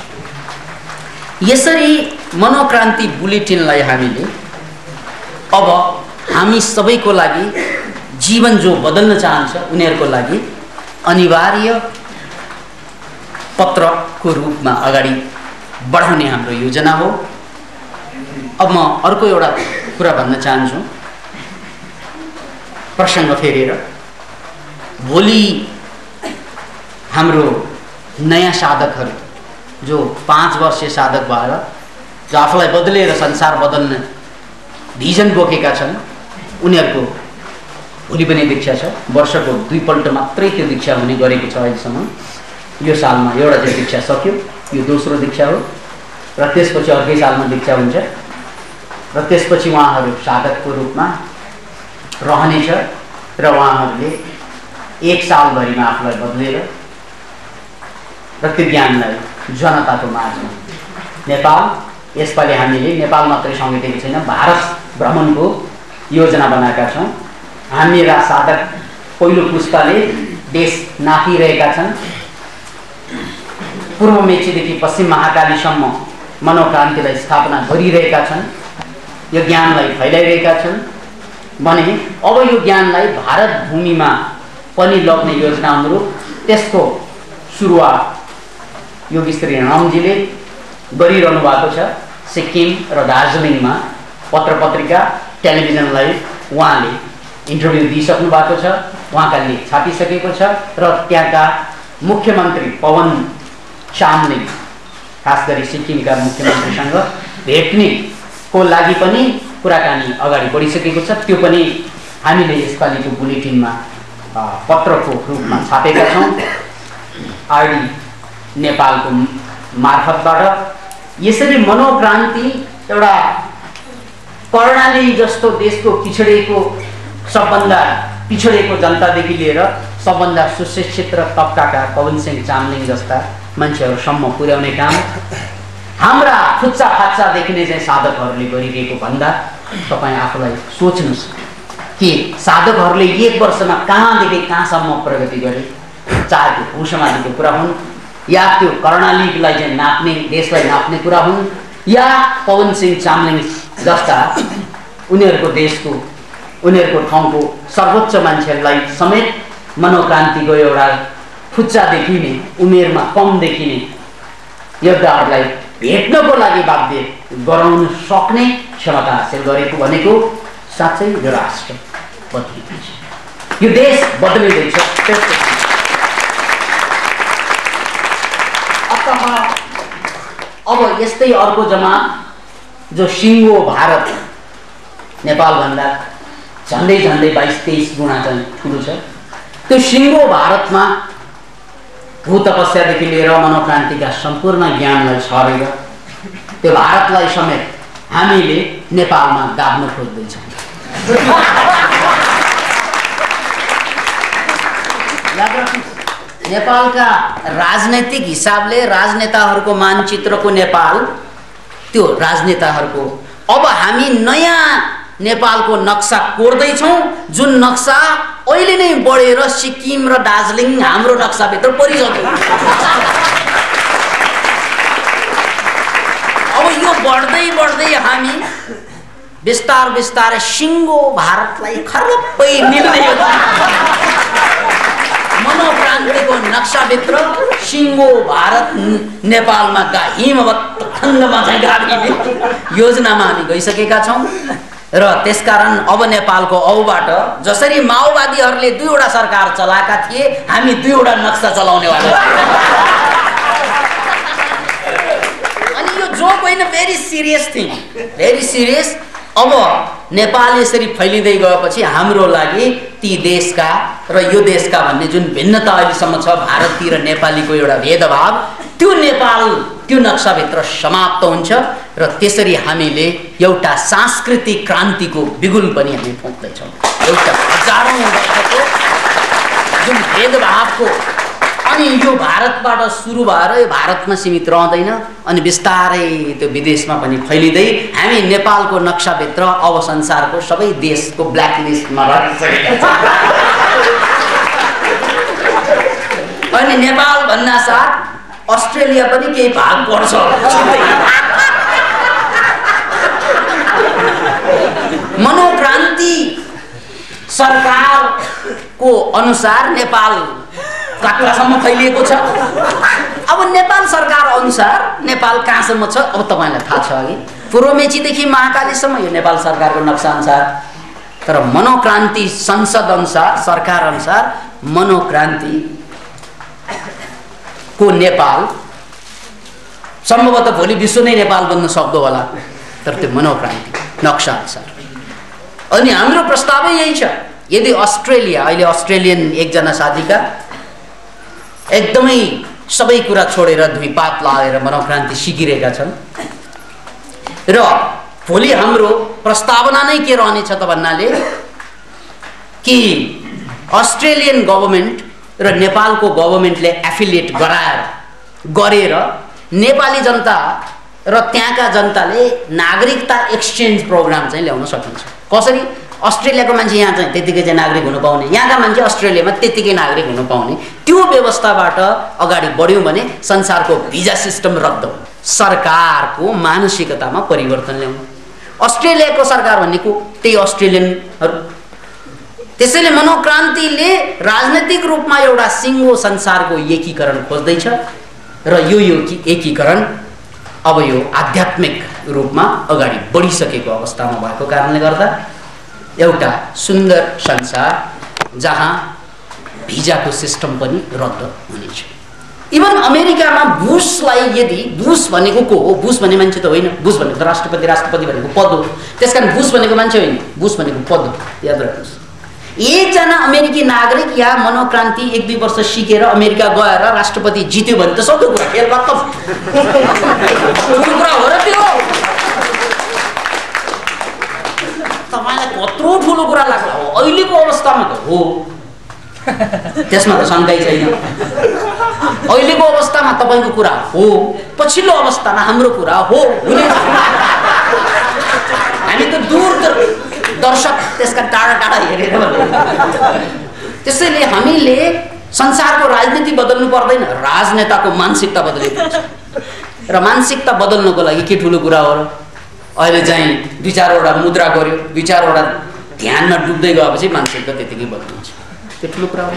यसरी मनोक्रान्ति बुलेटिनलाई हामीले अब हामी सबैको लागि, जीवन जो बदल्न चाहन्छ उनीहरूको लागि अनिवार्य पत्रको रूपमा अगाडि बढाउने हाम्रो योजना हो। अब म अर्को एउटा कुरा भन्न चाहन्छु प्रसङ्ग फेरेर। भोलि हाम्रो नयाँ साधकहरू जो 5 वर्षीय साधक भएर जो आफूलाई बदलेर संसार बदल्ने भिजन बोकेका छन् उनीहरूको भोलि पनि दीक्षा छ। वर्षको 2 पल्ट मात्रै त्यो दीक्षा हुने गरेको छ अहिलेसम्म। यो सालमा एउटा चाहिँ दीक्षा सक्यो, यो दोस्रो दीक्षा हो र त्यसपछि अर्कै सालमा दीक्षा हुन्छ र त्यसपछि उहाँहरू साधकको रूपमा रहनेछ र उहाँहरूले 1 सालभरिमा आफूलाई बदलेर र त्यो ज्ञानलाई जनताको माझमा नेपाल, यसपालि हामीले नेपाल मात्रै समेटेको छैन, भारत भ्रमणको योजना बनाएका छौँ। हामीरा साधक पहिलो पुस्ताले देश नापिरहेका छन्। पूर्व मेचीदेखि पश्चिम महाकालीसम्म मनोक्रान्तिलाई स्थापना गरिरहेका छन्, यो ज्ञानलाई फैलाइरहेका छन् भने अब यो ज्ञानलाई भारत भूमिमा पनि लग्ने योजना अनुरूप त्यसको सुरुवात योगेश्वरी रामजीले गरिरहनु भएको छ। सिक्किम र दार्जिलिङमा पत्र पत्रिका टेलिभिजनलाई उहाँले इन्टरभ्यू दिइसक्नु भएको छ, उहाँका लेख छापिसकेको छ र त्यहाँका मुख्यमन्त्री पवन चामलिङ खास गरी सिक्किमका मुख्यमन्त्रीसँग भेट्नेको लागि पनि कुराकानी अगाडि बढिसकेको छ। त्यो पनि हामीले यसपालिको बुलेटिनमा पत्रको रूपमा छापेका छौँ। आरडी नेपालको मार्फतबाट यसरी मनोक्रान्ति एउटा कर्णाली जस्तो देशको पिछडेको सबभन्दा पिछडेको जनतादेखि लिएर सबभन्दा सुशिक्षित र तबकाका पवन सिंह चामलिङ जस्ता मान्छेहरूसम्म पुर्याउने काम हाम्रा खुच्चा खाच्चा देखिने चाहिँ साधकहरूले गरिरहेको भन्दा तपाईँ आफूलाई सोच्नुहोस् कि साधकहरूले 1 वर्षमा कहाँदेखि कहाँसम्म प्रगति गरे, चाहे त्यो भूसमाधिको कुरा हुन् या त्यो कर्णालीलाई चाहिँ नाप्ने देशलाई नाप्ने कुरा हुन् या पवन सिंह चामलिङ जस्ता उनीहरूको देशको उनीहरूको ठाउँको सर्वोच्च मान्छेहरूलाई समेत मनोक्रान्तिको एउटा खुच्चा देखिने उमेरमा कम देखिने योद्धाहरूलाई भेट्नको लागि बाध्य गराउन सक्ने क्षमता हासिल गरेको भनेको साँच्चै यो राष्ट्र बदलिँदैछ, यो देश बदलिँदैछ। अब यस्तै अर्को जमात जो सिङ्गो भारत नेपालभन्दा झन्डै झन्डै 22-23 गुणा चाहिँ ठुलो छ, त्यो सिङ्गो भारतमा भूतपस्यादेखि लिएर मनोक्रान्तिका सम्पूर्ण ज्ञानलाई छरेर त्यो भारतलाई समेत हामीले नेपालमा गाड्न खोज्दैछौँ। नेपालका राजनैतिक हिसाबले राजनेताहरूको मानचित्रको नेपाल, त्यो राजनेताहरूको अब हामी नयाँ नेपालको नक्सा कोर्दैछौँ, जुन नक्सा अहिले नै बढेर सिक्किम र दार्जिलिङ हाम्रो नक्साभित्र परिसक्यो। अब यो बढ्दै बढ्दै हामी बिस्तार बिस्तारै सिङ्गो भारतलाई खरबै मिल्दै मनोक्रान्तिको नक्साभित्र सिङ्गो भारत नेपालमा हिमवत् खण्डमा चाहिँ गाड्ने योजनामा हामी गइसकेका छौँ र त्यसकारण अब नेपालको औबाट जसरी माओवादीहरूले 2वटा सरकार चलाएका थिए हामी 2वटा नक्सा चलाउनेवाला अनि यो जोक होइन, very serious thing, very serious. अब नेपाल यसरी फैलिँदै गएपछि हाम्रो लागि ती देशका र यो देशका भन्ने जुन भिन्नता अहिलेसम्म छ भारती र नेपालीको एउटा भेदभाव, त्यो नेपाल त्यो नक्साभित्र समाप्त हुन्छ र त्यसरी हामीले एउटा सांस्कृतिक क्रान्तिको बिगुल पनि हामी फुक्दैछौँ। एउटा हजारौँ वर्षको जुन भेदभावको अनि यो भारतबाट सुरु भएर यो भारतमा सीमित रहँदैन अनि बिस्तारै त्यो विदेशमा पनि फैलिँदै हामी नेपालको नक्साभित्र अब संसारको सबै देशको ब्ल्याकलिस्टमा राखिसकेका छौँ। अनि नेपाल भन्ना साथ अस्ट्रेलिया पनि केही भाग पर्छ। मनोक्रान्ति सरकारको अनुसार नेपाल कतासम्म फैलिएको छ। अब नेपाल सरकार अनुसार नेपाल कहाँसम्म छ अब तपाईलाई थाहा छ अघि पूर्व मेचीदेखि महाकालीसम्म यो नेपाल सरकारको नक्सा अनुसार। तर मनोक्रान्ति संसद अनुसार सरकार अनुसार मनोक्रान्ति को नेपाल सम्भवतः भोलि विश्व नै नेपाल बन्न सक्दो होला तर त्यो मनोक्रान्ति नक्सा अनुसार। अनि हाम्रो प्रस्तावै यही छ यदि अस्ट्रेलिया अहिले अस्ट्रेलियन एकजना साथीका एकदमै सबै कुरा छोडेर धुइपात लागेर मनोक्रान्ति सिकिरहेका छन् र भोलि हाम्रो प्रस्तावना नै के रहनेछ त भन्नाले कि अस्ट्रेलियन गभर्नमेन्ट र नेपालको गभर्नमेन्टले एफिलिएट गरेर नेपाली जनता र त्यहाँका जनताले नागरिकता एक्सचेन्ज प्रोग्राम चाहिँ ल्याउन सकिन्छ। कसरी अस्ट्रेलियाको मान्छे यहाँ चाहिँ त्यतिकै चाहिँ नागरिक हुन पाउने यहाँका मान्छे अस्ट्रेलियामा त्यतिकै नागरिक हुन पाउने त्यो व्यवस्थाबाट अगाडि बढ्यौँ भने संसारको भिजा सिस्टम रद्द हुन्छ। सरकारको मानसिकतामा परिवर्तन ल्याउनु अस्ट्रेलियाको सरकार भनेको त्यही अस्ट्रेलियनहरू। त्यसैले मनोक्रान्तिले राजनैतिक रूपमा एउटा सिङ्गो संसारको एकीकरण खोज्दैछ र यो एकीकरण अब यो आध्यात्मिक रूपमा अगाडि बढिसकेको अवस्थामा भएको कारणले गर्दा एउटा सुन्दर संसार जहाँ भिजाको सिस्टम पनि रद्द हुनेछ। इभन अमेरिकामा बुशलाई यदि बुश भनेको को हो बुश भन्ने मान्छे त होइन बुश भनेको त राष्ट्रपति भनेको पद हो त्यसकारण बुश भनेको मान्छे होइन बुश भनेको पद हो याद राख्नुहोस्। एकजना अमेरिकी नागरिक यहाँ मनोक्रान्ति 1-2 वर्ष सिकेर अमेरिका गएर राष्ट्रपति जित्यो भने त सक्दो कुरा खेल खत्तम कुरा हो र त्यो तपाईलाई कत्रो ठुलो कुरा लाग्ला हो अहिलेको अवस्थामा त हो त्यसमा त शङ्कै छैन। अहिलेको अवस्थामा तपाईको कुरा हो पछिल्लो अवस्थामा हाम्रो कुरा हो हुने हामी त दूर दर्शक त्यसका टाढा टाढा हेरेर त्यसैले हामीले संसारको राजनीति बदल्नु पर्दैन राजनेताको मानसिकता बदल्नु पर्छ र मानसिकता बदल्नको लागि के ठुलो कुरा हो र अहिले चाहिँ 2-4वटा मुद्रा गर्यो 2-4वटा ध्यानमा डुब्दै गएपछि मानसिकता त्यतिकै बदलिन्छ त्यो ठुलो कुरा हो।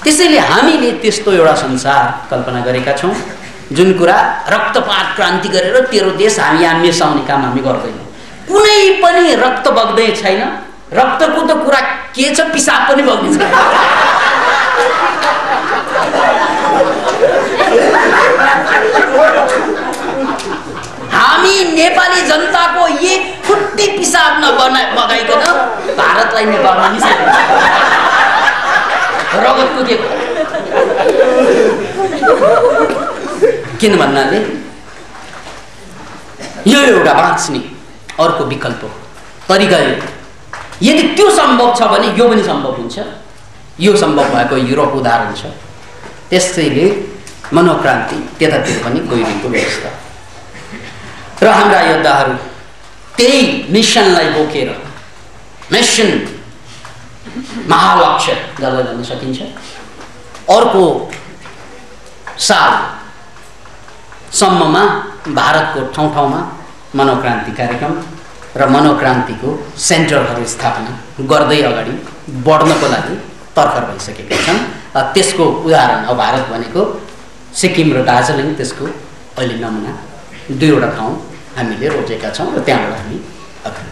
त्यसैले हामीले त्यस्तो एउटा संसार कल्पना गरेका छौँ जुन कुरा रक्तपात क्रान्ति गरेर तेरो देश हामी यहाँ मिसाउने काम हामी गर्दैनौँ। कुनै पनि रक्त बग्दै छैन रक्तको त कुरा के छ पिसाब पनि बग्ने छैन। हामी नेपाली जनताको एक फुट्टी पिसाब नबगाइकन भारतलाई नेपालमा मिसाइन्छ रगत कुदेको किन भन्नाले यो एउटा बाँच्ने अर्को विकल्प हो तरिका यो यदि त्यो सम्भव छ भने यो पनि सम्भव हुन्छ। यो सम्भव भएको युरोप उदाहरण छ। त्यसैले मनोक्रान्ति त्यतातिर पनि गइरहेको व्यवस्था र हाम्रा योद्धाहरू त्यही मिसनलाई बोकेर मिसन महालक्ष्य गर्दै जान सकिन्छ। अर्को सालसम्ममा भारतको ठाउँ ठाउँमा मनोक्रान्ति कार्यक्रम र मनोक्रान्तिको सेन्टरहरू स्थापना गर्दै अगाडि बढ्नको लागि तर्खर भइसकेका छन्। त्यसको उदाहरण अब भारत भनेको सिक्किम र दार्जिलिङ त्यसको अहिले नमुना 2वटा ठाउँ हामीले रोजेका छौँ र त्यहाँबाट हामी अगाडि